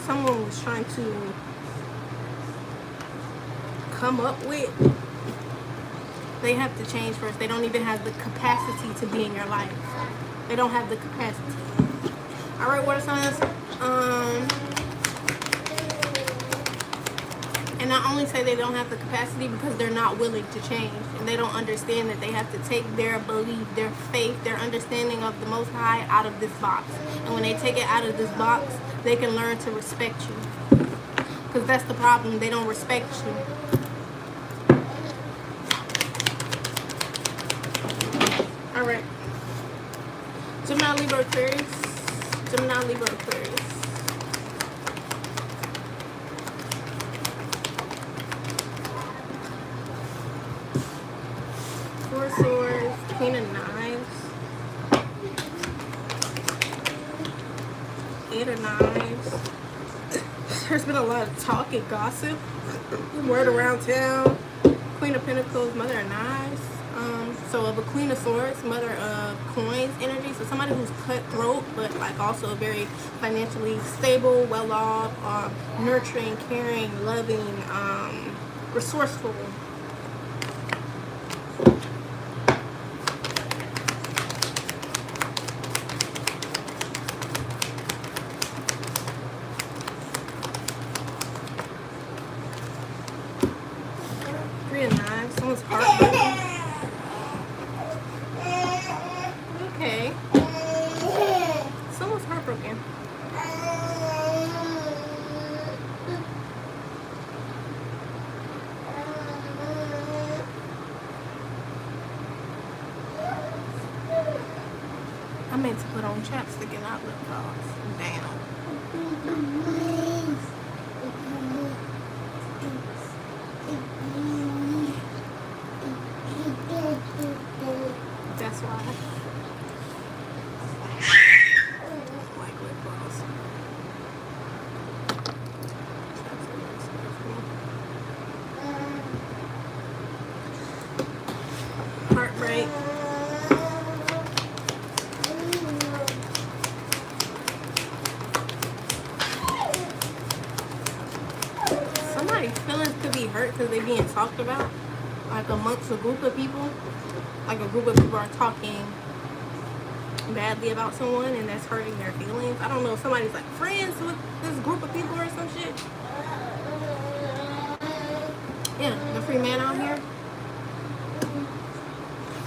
someone was trying to come up with, they have to change first. They don't even have the capacity to be in your life. They don't have the capacity. All right, water signs. And I only say they don't have the capacity because they're not willing to change, and they don't understand that they have to take their belief, their faith, their understanding of the Most High out of this box. And when they take it out of this box, they can learn to respect you. Because that's the problem. They don't respect you. All right. Gemini, Libra, Aquarius. Gemini, Libra, Aquarius. Four of Swords, Queen of Knives, Eight of Knives. There's been a lot of talk and gossip, word around town. Queen of Pentacles, Mother of Knives. So of a Queen of Swords, Mother of Coins energy. So somebody who's cutthroat, but like also very financially stable, well off, nurturing, caring, loving, resourceful. Three of Knives. Someone's heartbroken. Okay. Someone's heartbroken. I meant to put on chapstick and not lip gloss. Damn. That's why. Like lip gloss. Heartbreak. Somebody's feelings could be hurt because they're being talked about, like amongst a group of people. Like a group of people are talking badly about someone, and that's hurting their feelings. I don't know if somebody's like friends with this group of people or some shit. Yeah, the free man out here.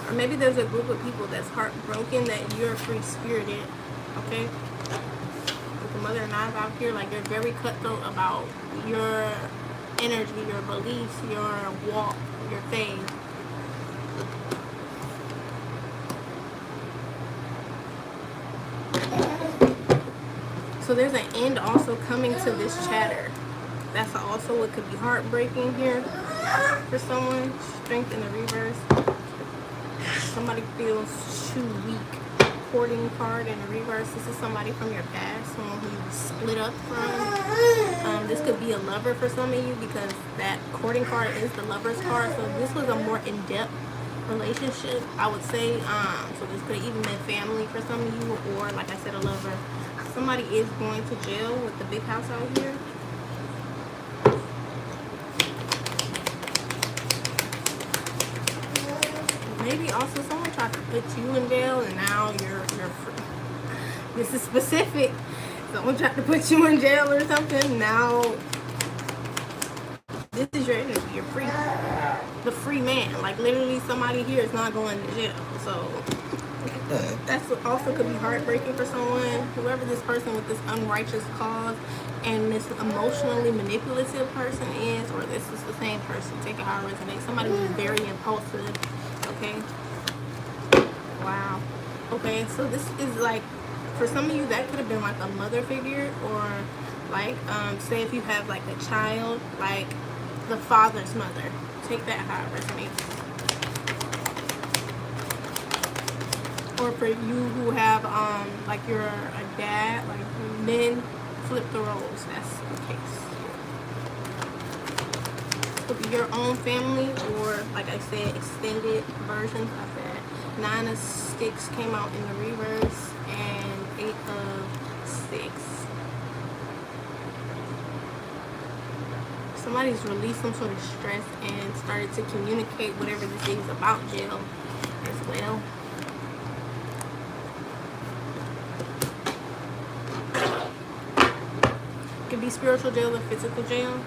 Or maybe there's a group of people that's heartbroken that you're free-spirited, okay? With the Mother of Knives out here, like you're very cutthroat about your energy, your beliefs, your walk, your faith. So there's an end also coming to this chatter. That's also what could be heartbreaking here for someone. Strength in the reverse. Somebody feels too weak. Courting card in the reverse. This is somebody from your past, someone who you split up from. This could be a lover for some of you because that courting card is the lover's card. So this was a more in-depth relationship, I would say. So this could have even been family for some of you, or like I said, a lover. Somebody is going to jail with the big house out here. Maybe also someone tried to put you in jail and now you're free. This is specific. Someone tried to put you in jail or something. Now this is your energy. You're free. The free man. Like literally somebody here is not going to jail. So that's also could be heartbreaking for someone. Whoever this person with this unrighteous cause and this emotionally manipulative person is, or this is the same person. Take it how it resonates. Somebody who's very impulsive. Okay. Wow. Okay, so this is like, for some of you, that could have been like a mother figure, or like, say if you have like a child, like the father's mother. Take that how it resonates. Or for you who have, like you're a dad, like men flip the roles. That's the case. Could be your own family, or like I said, extended versions of that. 9 of Sticks came out in the reverse, and 8 of Sticks. Somebody's released some sort of stress and started to communicate whatever this is about jail as well. It could be spiritual jail or physical jail.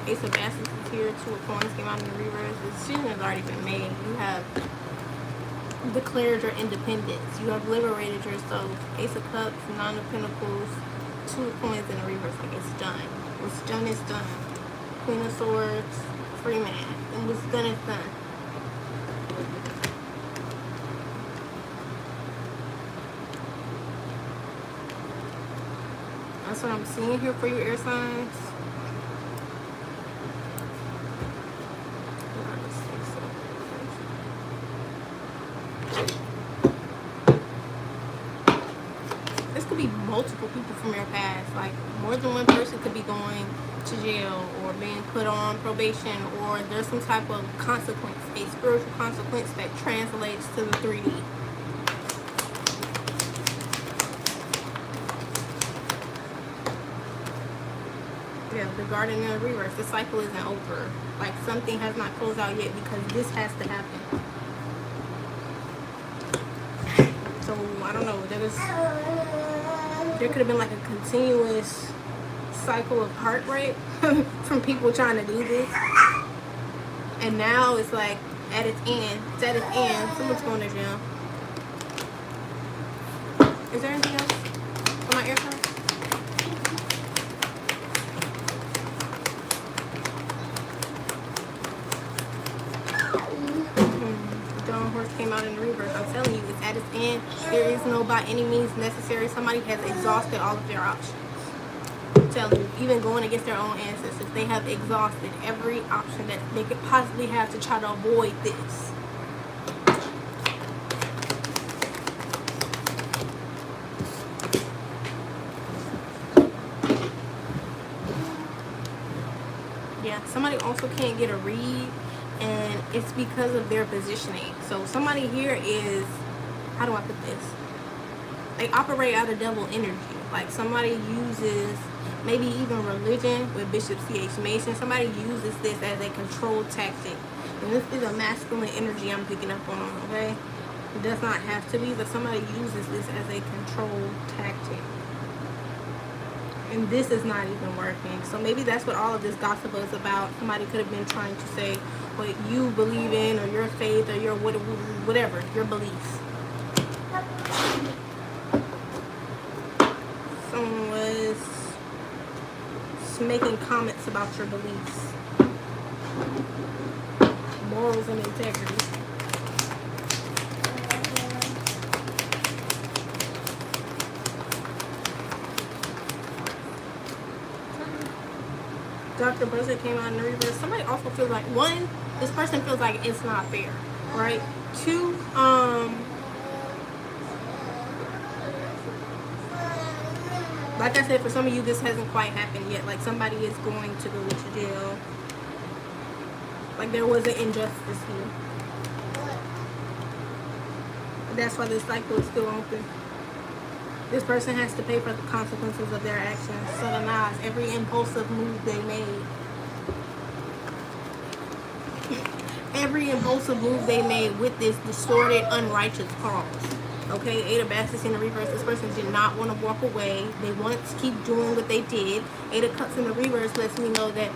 Ace of Bastards is here. Two of Coins came out in the reverse. The decision has already been made. You have declared your independence. You have liberated yourself. Ace of Cups, Nine of Pentacles, Two of Coins in the reverse. Like, it's done. What's done is done. Queen of Swords, Free Man. And what's done is done. That's what I'm seeing here for you, air signs. This could be multiple people from your past. Like, more than one person could be going to jail or being put on probation, or there's some type of consequence, a spiritual consequence that translates to the 3D. Yeah, the Garden in the reverse. The cycle isn't over. Like, something has not closed out yet because this has to happen. So, I don't know. There could have been like a continuous cycle of heartbreak from people trying to do this. And now it's like at its end. It's at its end. Someone's going to jail. Is there anything else on my air card? Dawn Horse came out in the reverse. I'm telling you, it's at its end. There is no by any means necessary. Somebody has exhausted all of their options. I'm telling you, even going against their own ancestors, they have exhausted every option that they could possibly have to try to avoid this. Yeah, somebody also can't get a read, and it's because of their positioning. So somebody here is, how do I put this? They operate out of double energy. Like, somebody uses maybe even religion with Bishop C.H. Mason. Somebody uses this as a control tactic. And this is a masculine energy I'm picking up on, okay? It does not have to be, but somebody uses this as a control tactic. And this is not even working. So maybe that's what all of this gossip is about. Somebody could have been trying to say what you believe in, or your faith, or your whatever, your beliefs. Someone was making comments about your beliefs, morals, and integrity. Dr. Buzzer came out in the reverse. Somebody also feels like, one, this person feels like it's not fair, right? Two, like I said, for some of you, this hasn't quite happened yet. Like, somebody is going to go to jail. Like, there was an injustice here. That's why this cycle is still open. This person has to pay for the consequences of their actions. Satanize every impulsive move they made. Every impulsive move they made with this distorted, unrighteous cause. Okay, Eight of Bastards in the reverse. This person did not want to walk away. They wanted to keep doing what they did. Eight of Cups in the reverse lets me know that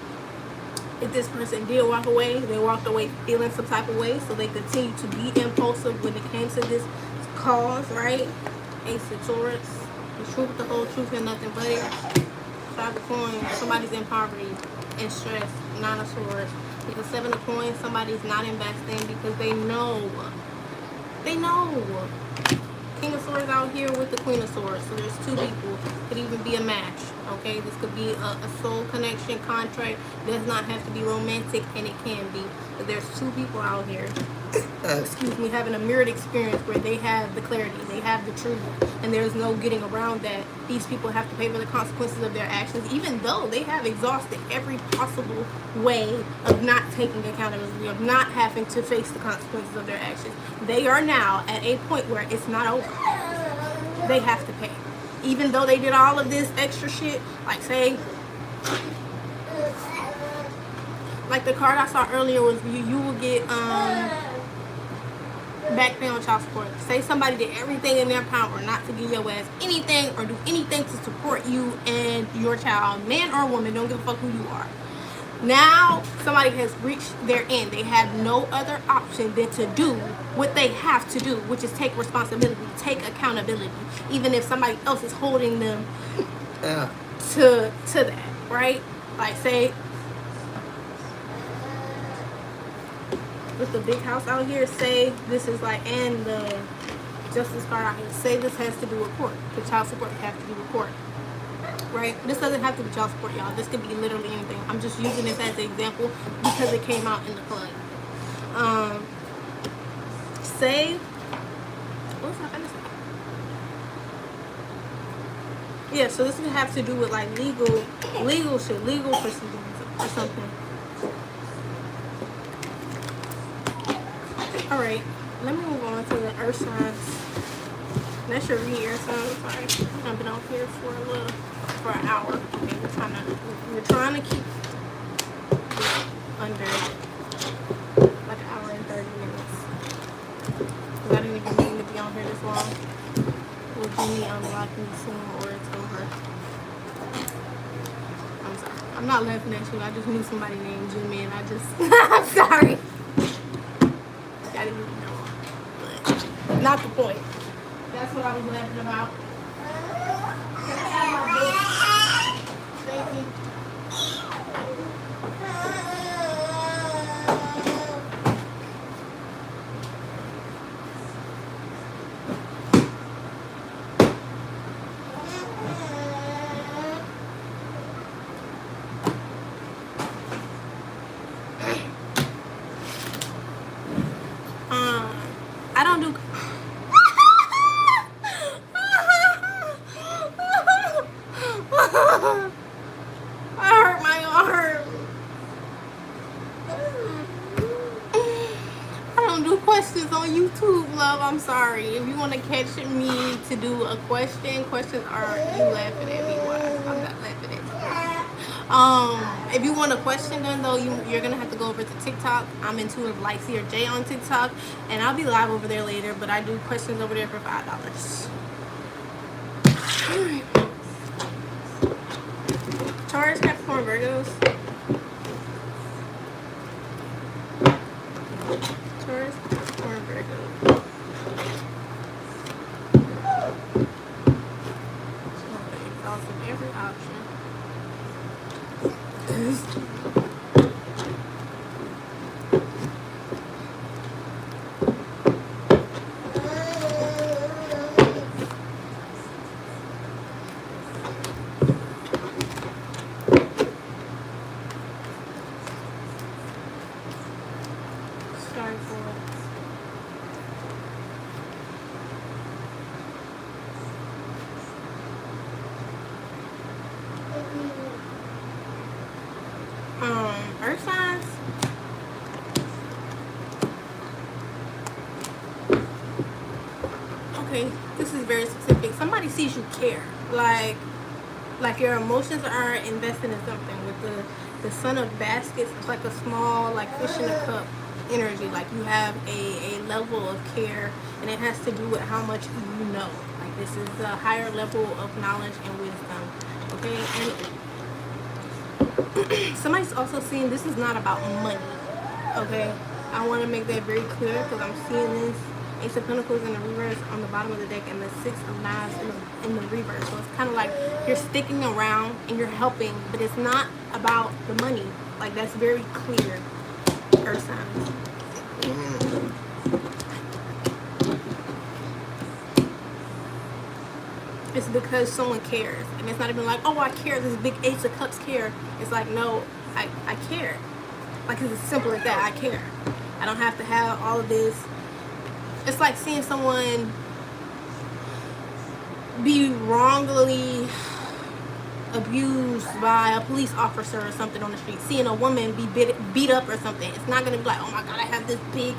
if this person did walk away, they walked away feeling some type of way. So they continue to be impulsive when it came to this cause, right? Ace of Taurus, the truth, the whole truth, and nothing but it. Five of Coins, somebody's in poverty and stress. Nine of Swords. Because Seven of Coins, somebody's not investing because they know. They know. King of Swords out here with the Queen of Swords. So there's two people. Could even be a match. Okay, this could be a soul connection contract. Does not have to be romantic, and it can be. But there's two people out here, excuse me, having a mirrored experience where they have the clarity, they have the truth, and there's no getting around that. These people have to pay for the consequences of their actions, even though they have exhausted every possible way of not taking accountability, of not having to face the consequences of their actions. They are now at a point where it's not over. They have to pay. Even though they did all of this extra shit, like say, like the card I saw earlier was you will get back pay on child support. Say somebody did everything in their power not to give your ass anything or do anything to support you and your child, man or woman, don't give a fuck who you are. Now somebody has reached their end. They have no other option than to do what they have to do, which is take responsibility, take accountability, even if somebody else is holding them to that, right? Like say with the big house out here, say this is like, and the justice card out here, say this has to do with court. The child support has to do with court, right? This doesn't have to be child support, y'all. This could be literally anything. I'm just using this as an example because it came out in the flood. Say, what's that gonna say? Yeah, so this would have to do with like legal proceedings or something. All right, let me move on to the earth signs. That's your read, so sorry. I've been out here for an hour. Okay, we're trying to keep it under like an hour and 30 minutes. Cause I didn't even mean to be on here this long. Will Jimmy unlock me soon or it's over? I'm sorry. I'm not laughing at you. I just knew somebody named Jimmy and I just I'm sorry. I didn't even know. But not the point. That's what I was laughing about. Can I have my book? Thank you. I don't do. I hurt my arm. I don't do questions on YouTube, love. I'm sorry. If you want to catch me to do a question, questions are you laughing at me? Why? I'm not laughing at you. If you want a question done though, you're gonna have to go over to TikTok. I'm IntuitivelightSeerJae on TikTok, and I'll be live over there later. But I do questions over there for $5. Alright. Taurus, Capricorn, Virgos. Taurus, Capricorn, Virgos. Exhausting every option. Sorry for it. Earth signs. Okay, this is very specific. Somebody sees you care, like your emotions are invested in something. With the Son of Baskets, it's like a small, like fish in a cup energy. Like you have a level of care, and it has to do with how much you know. Like this is a higher level of knowledge and wisdom. Okay, and somebody's also seeing this is not about money. Okay, I want to make that very clear because I'm seeing this Ace of Pentacles in the reverse on the bottom of the deck and the Six of Knives in the reverse. So it's kind of like you're sticking around and you're helping, but it's not about the money. Like that's very clear, Earth signs. It's because someone cares, and it's not even like, oh, I care. This big Ace of Cups care. It's like, no, I care. Like it's as simple as that. I care. I don't have to have all of this. It's like seeing someone be wrongly abused by a police officer or something on the street. Seeing a woman be beat up or something. It's not going to be like, oh my God, I have this big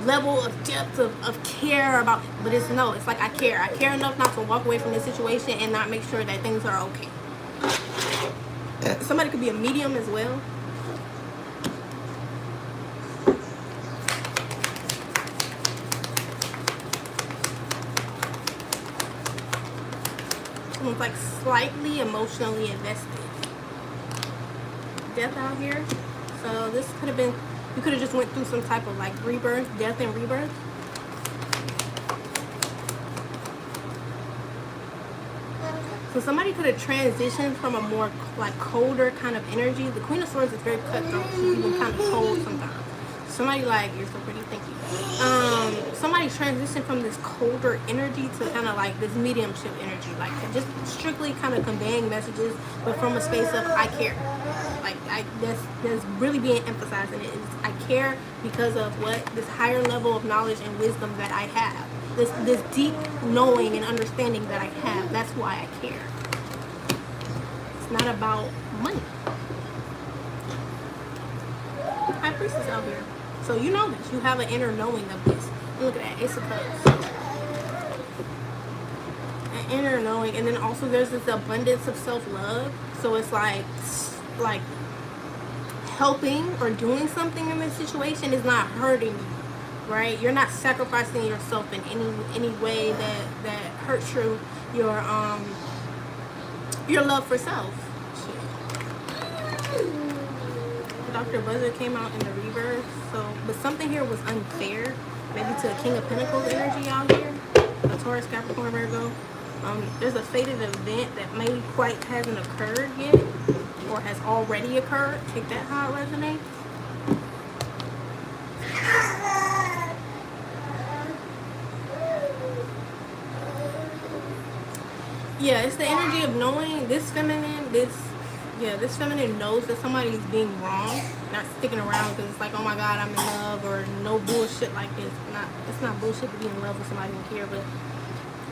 level of depth of care about, but it's no, it's like I care enough not to walk away from this situation and not make sure that things are okay. Somebody could be a medium as well. someone's like slightly emotionally invested. Death out here. So this could have been, you could have just went through some type of like rebirth, death and rebirth. So somebody could have transitioned from a more like colder kind of energy. The Queen of Swords is very cutthroat. She's even kind of cold sometimes. Somebody like, you're so pretty, thank you. Somebody transitioned from this colder energy to kind of like this mediumship energy, like just strictly kind of conveying messages, but from a space of I care. Like that's really being emphasized in it. Is I care because of what this higher level of knowledge and wisdom that I have. This deep knowing and understanding that I have. That's why I care. It's not about money. High Priestess out here. So you know this. You have an inner knowing of this. Look at that. Ace of Cups. An inner knowing. And then also there's this abundance of self-love. So it's like helping or doing something in this situation is not hurting you. Right? You're not sacrificing yourself in any way that hurts your love for self. Dr. Buzzer came out in the reverse, so but something here was unfair, maybe to a King of Pentacles energy out here, a Taurus, Capricorn, Virgo. There's a fated event that maybe quite hasn't occurred yet, or has already occurred. Take that how it resonates. Yeah, it's the energy of knowing this feminine, this feminine knows that somebody's being wrong, not sticking around because it's like, oh my God, I'm in love, or no bullshit like this. It's not bullshit to be in love with somebody and care, but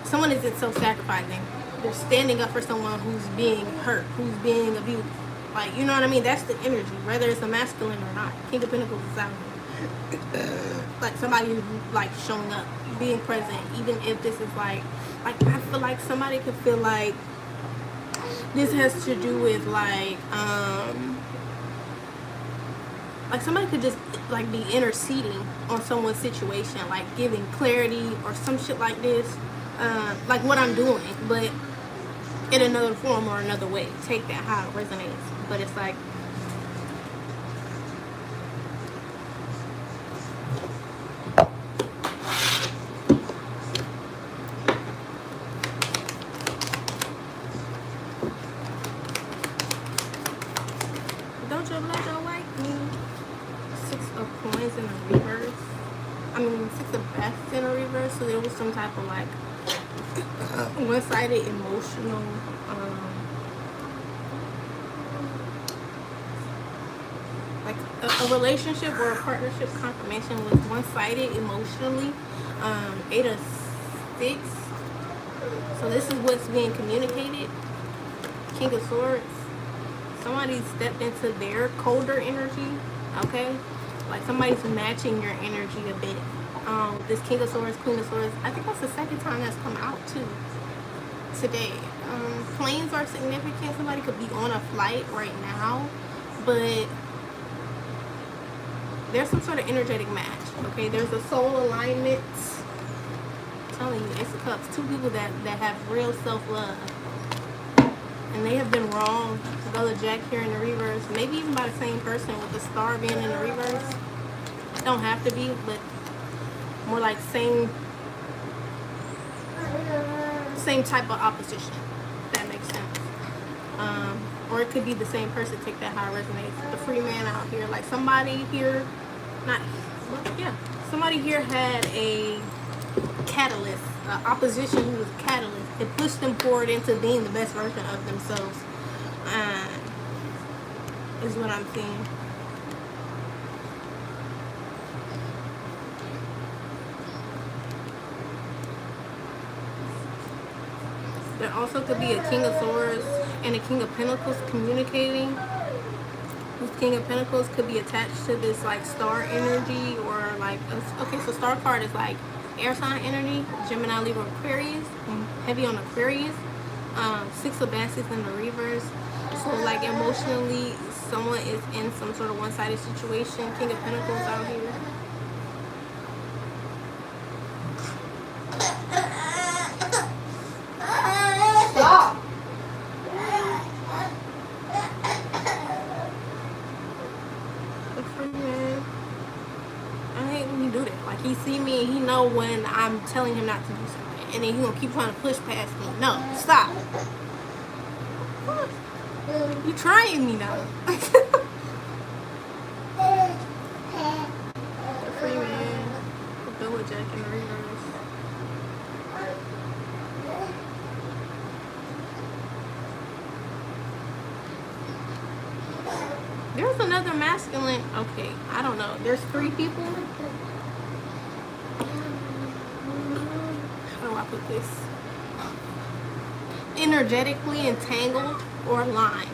someone isn't self-sacrificing. They're standing up for someone who's being hurt, who's being abused. Like, you know what I mean? That's the energy, whether it's a masculine or not. King of Pentacles is out here. Like somebody who's like showing up, being present, even if this is like I feel like somebody could feel like this has to do with like somebody could just like be interceding on someone's situation, like giving clarity or some shit like this, like what I'm doing, but in another form or another way. Take that how it resonates. But it's like don't you let your white me. 6 of coins in the reverse. I mean 6 of bats in a reverse. So there was some type of like one-sided emotional like a relationship or a partnership confirmation was one-sided emotionally. 8 of 6. So this is what's being communicated. King of Swords. Somebody stepped into their colder energy. Okay, like somebody's matching your energy a bit. This King of Swords, Queen of Swords, I think that's the second time that's come out too today. Planes are significant. Somebody could be on a flight right now, but there's some sort of energetic match. Okay, there's a soul alignment. I'm telling you, Ace of Cups. 2 people that have real self-love, and they have been wrong. Another Jack here in the reverse, maybe even by the same person, with the star being in the reverse. Don't have to be, but more like same type of opposition, if that makes sense. Or it could be the same person. Take that how it resonates. The free man out here, like somebody here, somebody here had a catalyst, opposition who was a catalyst. It pushed them forward into being the best version of themselves, is what I'm seeing. There also could be a King of Swords and a King of Pentacles communicating. This King of Pentacles could be attached to this like star energy, or like, okay, so star card is like air sign energy, Gemini, Libra, Aquarius, heavy on Aquarius. 6 of Baskets in the reverse. So like emotionally, someone is in some sort of one-sided situation. King of Pentacles out here. Stop. that. Like, he see me and he know when I'm telling him not to do something, and then he gonna keep trying to push past me. No, stop. You trying me now. The free man, the Villa Jack in the reverse. There's another masculine. Okay, I don't know. There's 3 people. How do I put this? Energetically entangled or aligned.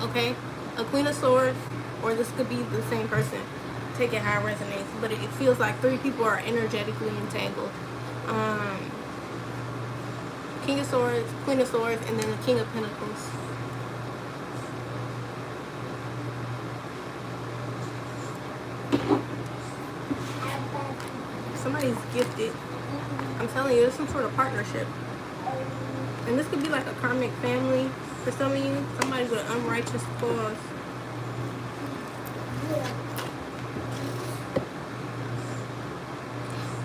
Okay? A Queen of Swords, or this could be the same person. Take it how it resonates. But it feels like 3 people are energetically entangled. King of Swords, Queen of Swords, and then the King of Pentacles. Somebody's gifted. I'm telling you, there's some sort of partnership. And this could be like a karmic family for some of you. Somebody with an unrighteous cause.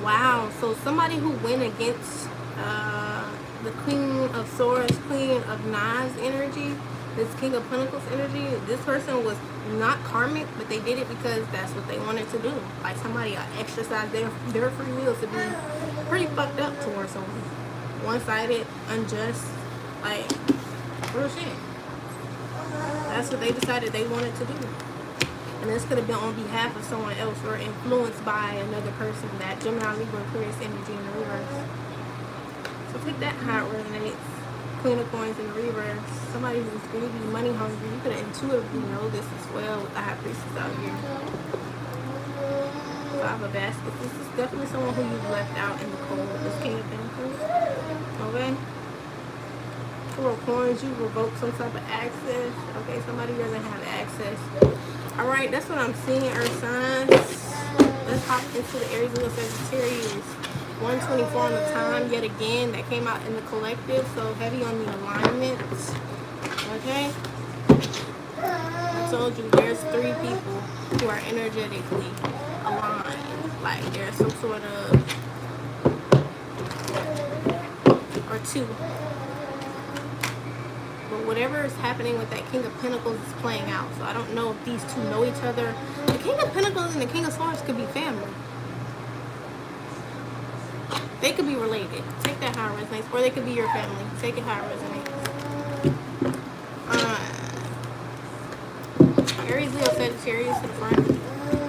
Wow. So somebody who went against the Queen of Swords, Queen of Knives energy, this King of Pentacles energy, this person was not karmic, but they did it because that's what they wanted to do. Like, somebody exercised their free will to be pretty fucked up towards someone. One-sided, unjust, like, real shit. That's what they decided they wanted to do. And this could have been on behalf of someone else or influenced by another person. That Gemini, Libra, Aquarius energy in the reverse. So take that how it resonates. Queen of Coins in the reverse. Somebody who's greedy, money hungry. You could intuitively know this as well with the High Priestess out here. 5 of Baskets. This is definitely someone who you've left out in the cold. This King of Pentacles. Okay. 4 of Coins. You revoke some type of access. Okay, somebody doesn't have access. Alright, that's what I'm seeing, Earth signs. Let's hop into the Aries, Leo, Sagittarius. 124 on the time, yet again, that came out in the collective, so heavy on the alignments. Okay? I told you, there's 3 people who are energetically aligned. Like, there's some sort of, or 2. But whatever is happening with that King of Pentacles is playing out. So I don't know if these 2 know each other. The King of Pentacles and the King of Swords could be family. They could be related. Take that how it resonates. Or they could be your family. Take it how it resonates. Aries, Leo, Sagittarius in front.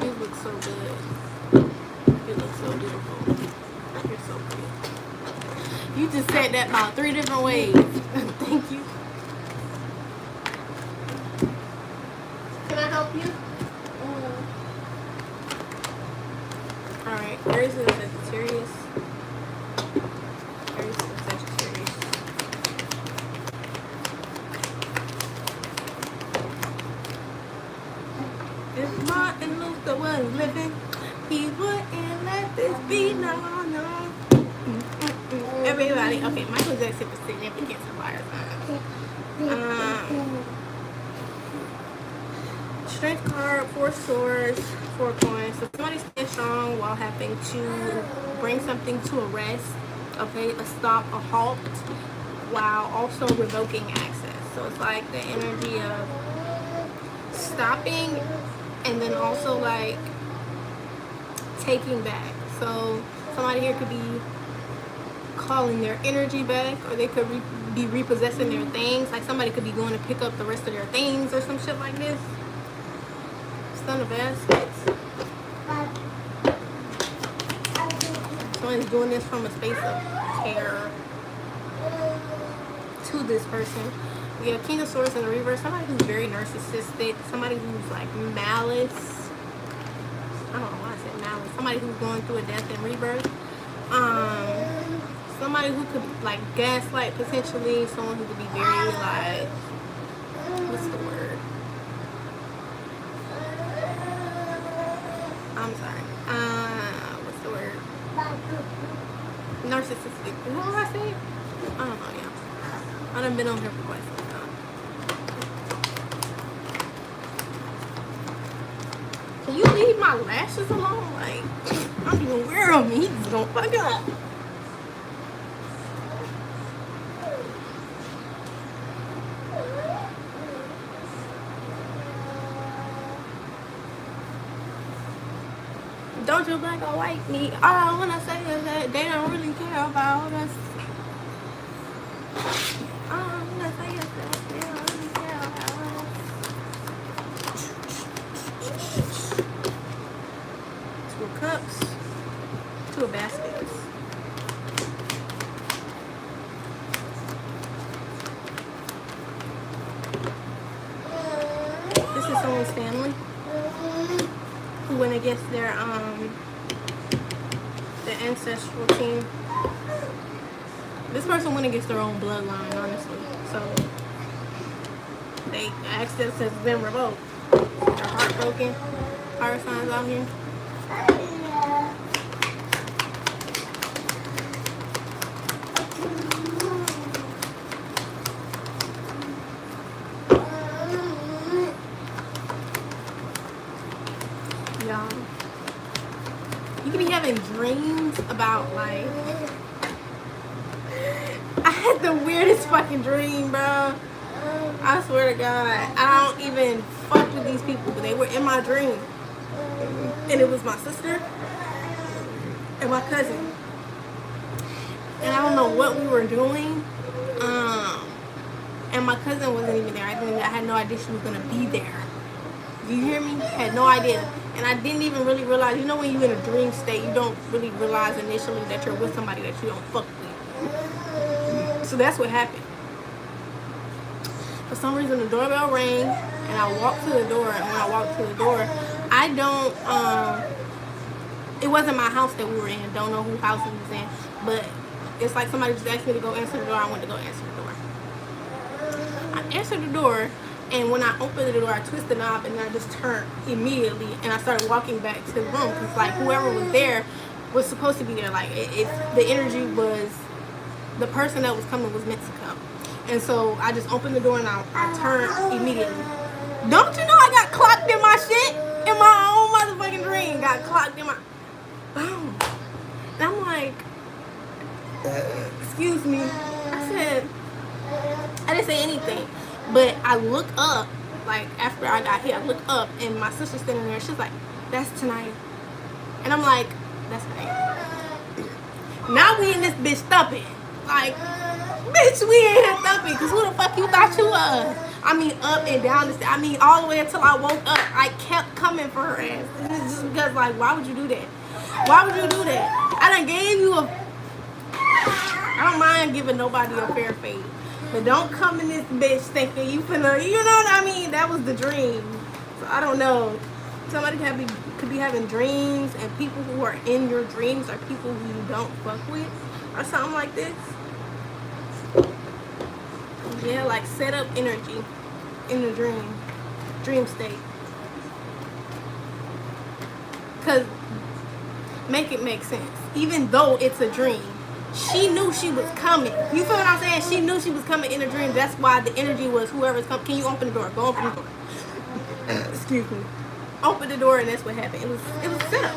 You look so good. You look so beautiful. You're so pretty. You just said that about 3 different ways. Thank you. Can I help you? Alright, Aries, Leo, Sagittarius. If Martin Luther was living, he wouldn't let this be known. No. Everybody, okay, Michael Jackson was significant to fire signs. Strength card, 4 swords, 4 coins. So somebody stands strong while having to bring something to a rest, okay, a stop, a halt, while also revoking access. So it's like the energy of stopping and then also like taking back. So somebody here could be calling their energy back, or they could be repossessing their things. Like somebody could be going to pick up the rest of their things or some shit like this. Son of Baskets. Someone's doing this from a space of care to this person. We have King of Swords in the reverse. Somebody who's very narcissistic. Somebody who's like malice. I don't know why I said malice. Somebody who's going through a death and rebirth. Somebody who could like gaslight potentially. Someone who could be very like, what's the word? I'm sorry. What's the word? Narcissistic. What did I say? I don't know, yeah. I done been on here for quite some time. Can you leave my my lashes alone. Like, I don't even wear them. He just don't fuck up. Don't you black or white me. All I wanna say is that they don't really care about us. All I wanna say is that they don't really care about us. 2 cups, 2 baskets. This is someone's family who went against their ancestral team. This person went against their own bloodline, honestly. So they access has been revoked. They're heartbroken. Heart signs out here. Y'all, you can be having dreams about, like, I had the weirdest fucking dream, bro. I swear to God, I don't even fuck with these people, but they were in my dream, and it was my sister and my cousin, and I don't know what we were doing, and my cousin wasn't even there. I had no idea she was gonna be there. Do you hear me? Had no idea. And I didn't even really realize, you know, when you're in a dream state, you don't really realize initially that you're with somebody that you don't fuck with. So that's what happened. For some reason, the doorbell rang, and I walked to the door. And when I walked to the door, I don't, it wasn't my house that we were in. Don't know whose house we was in. But it's like somebody just asked me to go answer the door. I went to go answer the door. I answered the door. And when I opened the door, I twisted the knob, and I just turned immediately, and I started walking back to the room, because, like, whoever was there was supposed to be there. Like, the energy was, the person that was coming was meant to come. And so I just opened the door, and I turned immediately. Don't you know I got clocked in my shit? In my own motherfucking dream. Got clocked in my, boom. And I'm like, excuse me. I said, I didn't say anything. But I look up, like, after I got hit, I look up, and my sister's standing there. She's like, that's tonight. And I'm like, that's tonight. Now we in this bitch thumping. Like, bitch, we in here thumping. Because who the fuck you thought you was? I mean, up and down the stairs. I mean, all the way until I woke up. I kept coming for her ass. And it's just because, like, why would you do that? Why would you do that? I done gave you a, I don't mind giving nobody a fair fate. But don't come in this bitch thinking you finna, you know what I mean? That was the dream. So I don't know. Somebody could be having dreams, and people who are in your dreams are people who you don't fuck with, or something like this. Yeah, like set up energy in the dream state. Cause make it make sense. Even though it's a dream. She knew she was coming. You feel what I'm saying? She knew she was coming in a dream. That's why the energy was whoever's coming. Can you open the door? Go open the door. Excuse me. Open the door, and that's what happened. It was set up.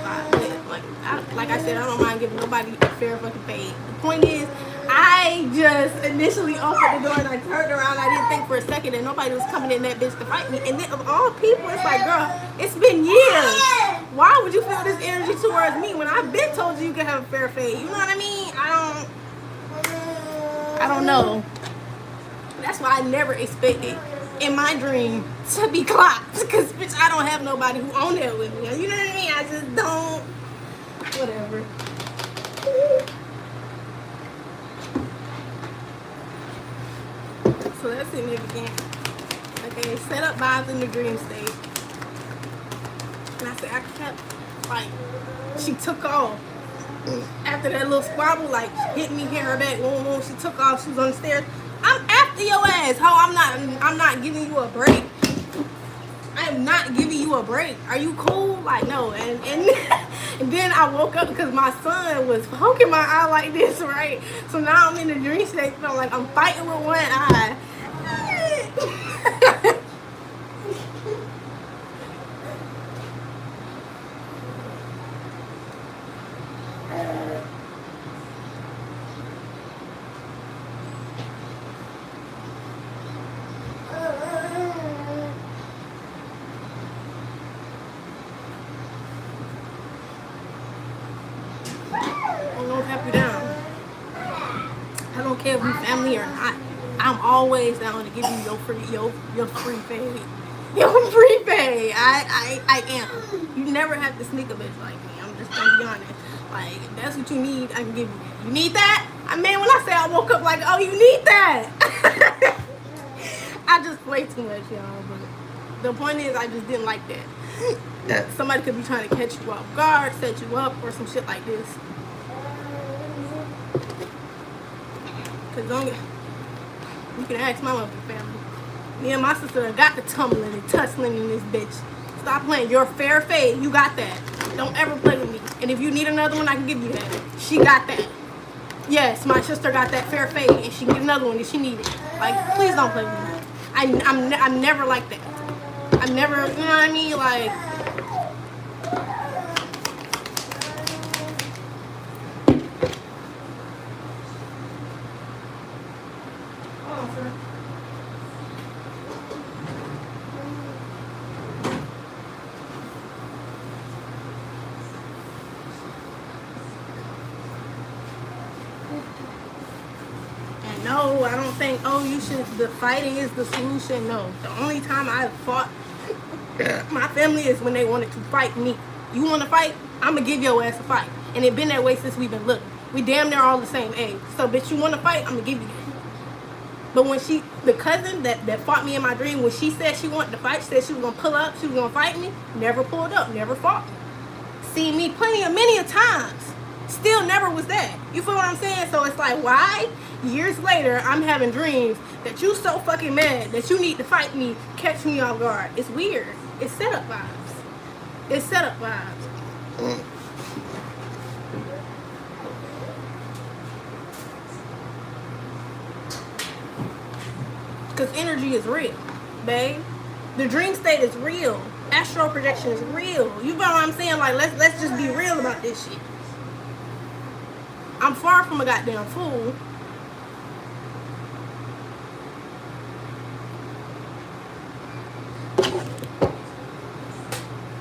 Like I said, I don't mind giving nobody a fair fucking fade. The point is, I just initially opened the door, and I turned around. I didn't think for a second that nobody was coming in that bitch to fight me. And then of all people, it's like, girl, it's been years. Why would you feel this energy towards me when I've been told you can have a fair fade? You know what I mean? I don't know. That's why I never expected in my dream to be clocked. Because, bitch, I don't have nobody who own that with me. You know what I mean? I just don't. Whatever. So that's significant. Okay, set up vibes in the dream state. And I said, I kept, like, she took off. After that little squabble, like, hit me, hit her back, boom, boom, she took off, she was on the stairs. I'm after your ass, ho, I'm not giving you a break. I am not giving you a break. Are you cool? Like, no. And then I woke up because my son was poking my eye like this, right? So now I'm in the dream state, feeling like I'm fighting with one eye. care if we family or not. I'm always down to give you your free fade. Your free fade. I am. You never have to sneak a bitch like me. I'm just gonna be honest. Like, if that's what you need, I can give you that. You need that? I mean, when I say I woke up like, oh, you need that. I just play too much, y'all. But the point is, I just didn't like that. Somebody could be trying to catch you off guard, set you up, or some shit like this. Cause you can ask my motherfucking family. Me and my sister got the tumbling and tussling in this bitch. Stop playing. You're fair fade. You got that. Don't ever play with me. And if you need another one, I can give you that. She got that. Yes, my sister got that fair fade, and she can get another one if she needs it. Like, please don't play with me. I'm never like that. I'm never, you know what I mean? Like, hold on, sir. And no, I don't think, oh, the fighting is the solution. No. The only time I fought my family is when they wanted to fight me. You want to fight? I'm going to give your ass a fight. And it been that way since we've been little. We damn near all the same age. So, bitch, you want to fight? I'm going to give you that. But when the cousin that fought me in my dream, when she said she wanted to fight, she said she was going to pull up, she was going to fight me, never pulled up, never fought me. Seen me many a times. Still never was that. You feel what I'm saying? So it's like, why? Years later, I'm having dreams that you so fucking mad that you need to fight me, catch me off guard. It's weird. It's setup vibes. It's setup vibes. Because energy is real, babe. The dream state is real. Astral projection is real. You know what I'm saying? Like, let's just be real about this shit. I'm far from a goddamn fool.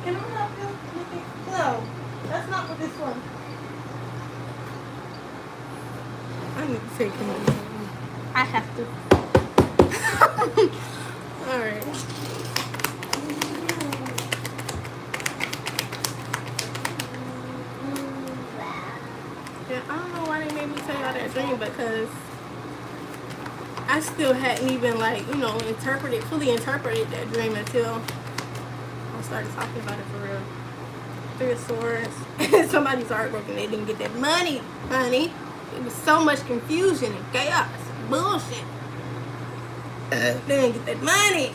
Can I help you? No, that's not what this was. I need to take him. I have to. Alright. Yeah, I don't know why they made me tell y'all that dream, because I still hadn't even, like, you know, fully interpreted that dream until I started talking about it for real. Three of Swords. Somebody's heartbroken. They didn't get that money, honey. It was so much confusion and chaos. Bullshit. They didn't get that money.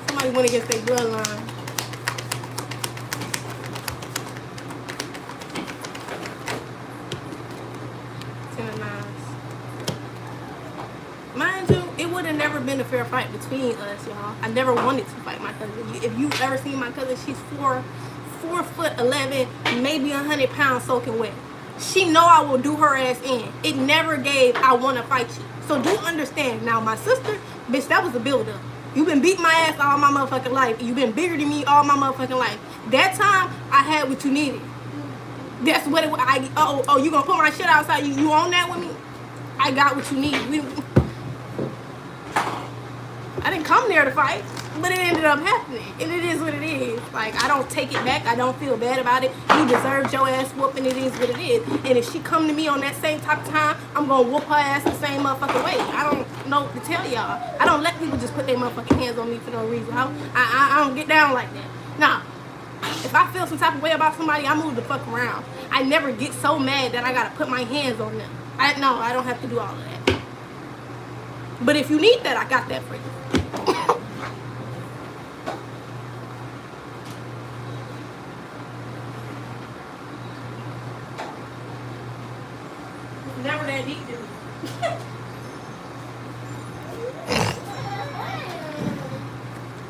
Somebody went against their bloodline. Mind you, it would have never been a fair fight between us, y'all. I never wanted to fight my cousin. If you've ever seen my cousin, she's 4'11", maybe 100 pounds soaking wet. She know I will do her ass in. It never gave, I want to fight you. So do understand. Now, my sister, bitch, that was a build-up. You been beating my ass all my motherfucking life. You been bigger than me all my motherfucking life. That time, I had what you needed. That's what it was. You gonna put my shit outside? You on that with me? I got what you need. I didn't come there to fight, but it ended up happening. And it is what it is. Like, I don't take it back. I don't feel bad about it. You deserved your ass whooping. It is what it is. And if she come to me on that same type of time, I'm going to whoop her ass the same motherfucking way. I don't know what to tell y'all. I don't let people just put their motherfucking hands on me for no reason. I don't get down like that. Nah. If I feel some type of way about somebody, I move the fuck around. I never get so mad that I got to put my hands on them. I don't have to do all of that. But if you need that, I got that for you. Never that deep, dude.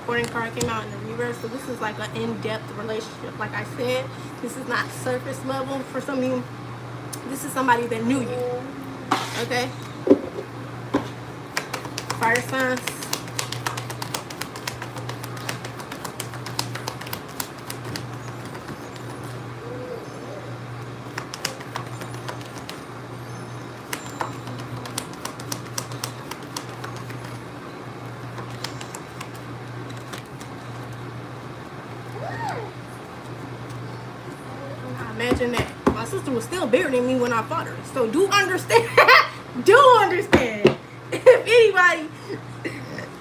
Courting card came out in the reverse, so this is like an in-depth relationship. Like I said, this is not surface level for some of you. This is somebody that knew you. Okay? Fire signs. Imagine that. My sister was still bigger than me when I fought her. So do understand. Do understand. If anybody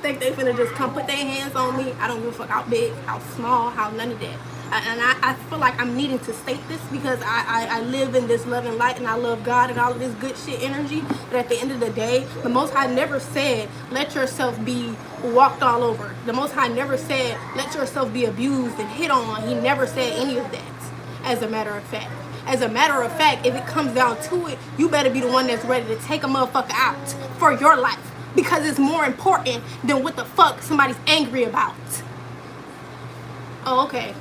think they finna just come put their hands on me, I don't give a fuck how big, how small, how none of that. I feel like I'm needing to state this because I live in this loving light and I love God and all of this good shit energy. But at the end of the day, the Most High never said, let yourself be walked all over. The Most High never said, let yourself be abused and hit on. He never said any of that, as a matter of fact. As a matter of fact, if it comes down to it, you better be the one that's ready to take a motherfucker out for your life. Because it's more important than what the fuck somebody's angry about. Oh, okay.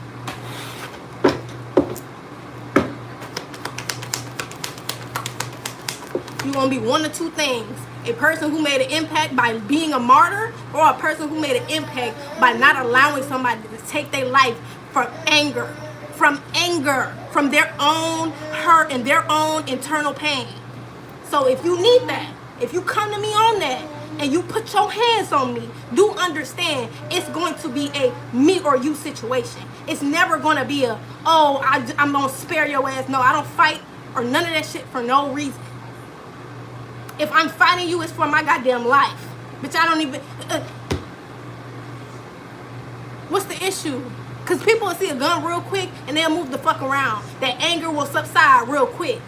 You're going to be one of two things. A person who made an impact by being a martyr, or a person who made an impact by not allowing somebody to take their life from anger. From their own hurt and their own internal pain. So if you need that, if you come to me on that, and you put your hands on me, do understand it's going to be a me or you situation. It's never going to be a, oh, I'm going to spare your ass. No, I don't fight or none of that shit for no reason. If I'm fighting you, it's for my goddamn life. Bitch, I don't even... what's the issue? Because people will see a gun real quick and they'll move the fuck around. That anger will subside real quick.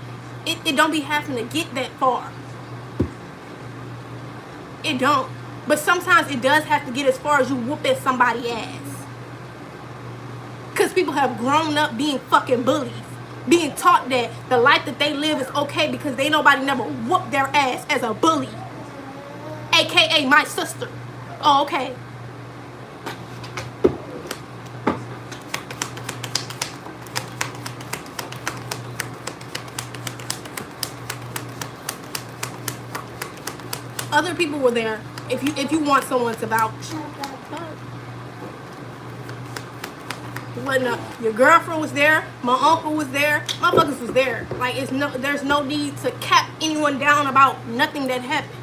It don't be having to get that far. It don't. But sometimes it does have to get as far as you whoop at somebody's ass. Because people have grown up being fucking bullies. Being taught that the life that they live is okay because they nobody never whooped their ass as a bully. AKA my sister. Oh, okay. Other people were there if you want someone to vouch. Your girlfriend was there, my uncle was there, motherfuckers was there. Like there's no need to cap anyone down about nothing that happened.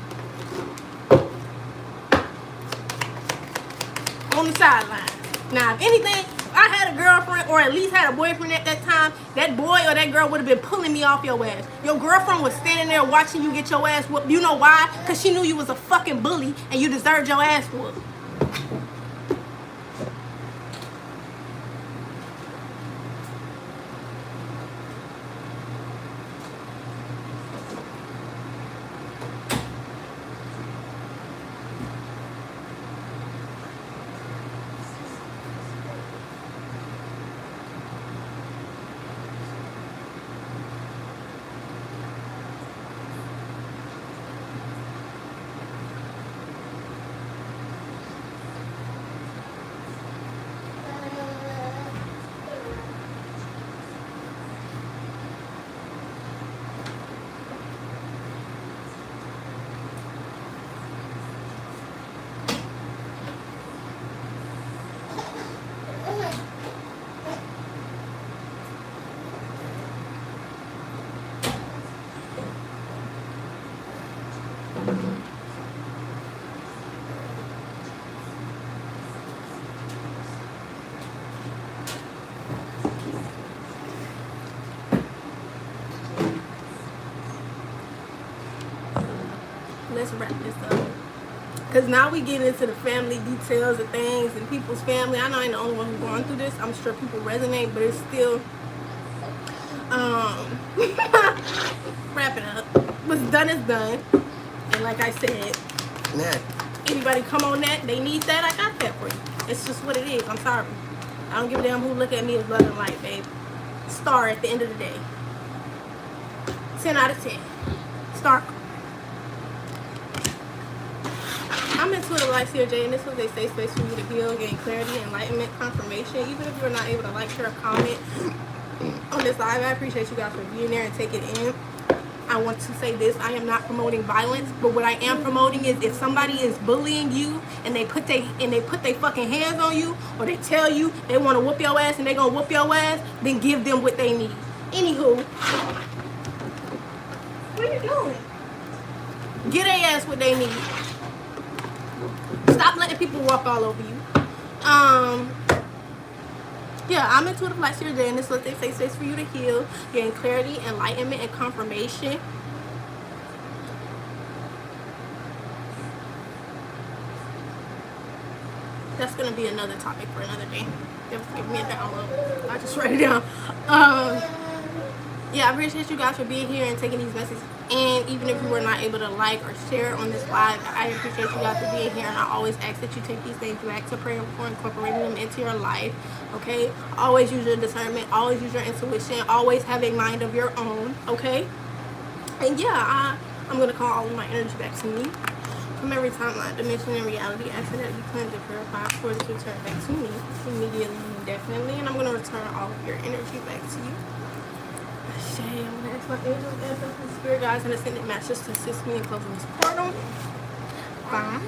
On the sideline. Now if anything, if I had a girlfriend or at least had a boyfriend at that time, that boy or that girl would have been pulling me off your ass. Your girlfriend was standing there watching you get your ass whooped. You know why? Because she knew you was a fucking bully and you deserved your ass whooped. Let's wrap this up. Because now we get into the family details of things and people's family. I know I ain't the only one who's going through this. I'm sure people resonate, but it's still wrapping up. What's done is done. And like I said, anybody come on that, they need that, I got that for you. It's just what it is. I'm sorry. I don't give a damn who look at me as love and light, babe. Star at the end of the day. 10 out of 10. Star. I'm IntuitivelightSeerJae, and this was a safe space for you to heal, gain clarity, enlightenment, confirmation. Even if you're not able to like, share, or comment on this live, I appreciate you guys for being there and taking it in. I want to say this: I am not promoting violence, but what I am promoting is if somebody is bullying you and they put their fucking hands on you, or they tell you they want to whoop your ass and they gonna whoop your ass, then give them what they need. Anywho, what are you doing? Get their ass what they need. Stop letting people walk all over you. Yeah, I'm Intuitive Light SeerJae, and this is a safe space for you to heal, gain clarity, enlightenment, and confirmation. That's gonna be another topic for another day. Give me a download. I just write it down. Yeah, I appreciate you guys for being here and taking these messages. And even if you were not able to like or share on this live, I appreciate you guys for being here. And I always ask that you take these things back to prayer before incorporating them into your life. Okay? Always use your discernment. Always use your intuition. Always have a mind of your own. Okay? And yeah, I'm going to call all of my energy back to me. From every timeline, dimension, and reality, asking that you cleanse and purify for it to return back to me immediately and definitely. And I'm going to return all of your energy back to you. I'm going to ask my angels, ancestors, spirit guides, and ascended masters to assist me in closing this portal. Bye.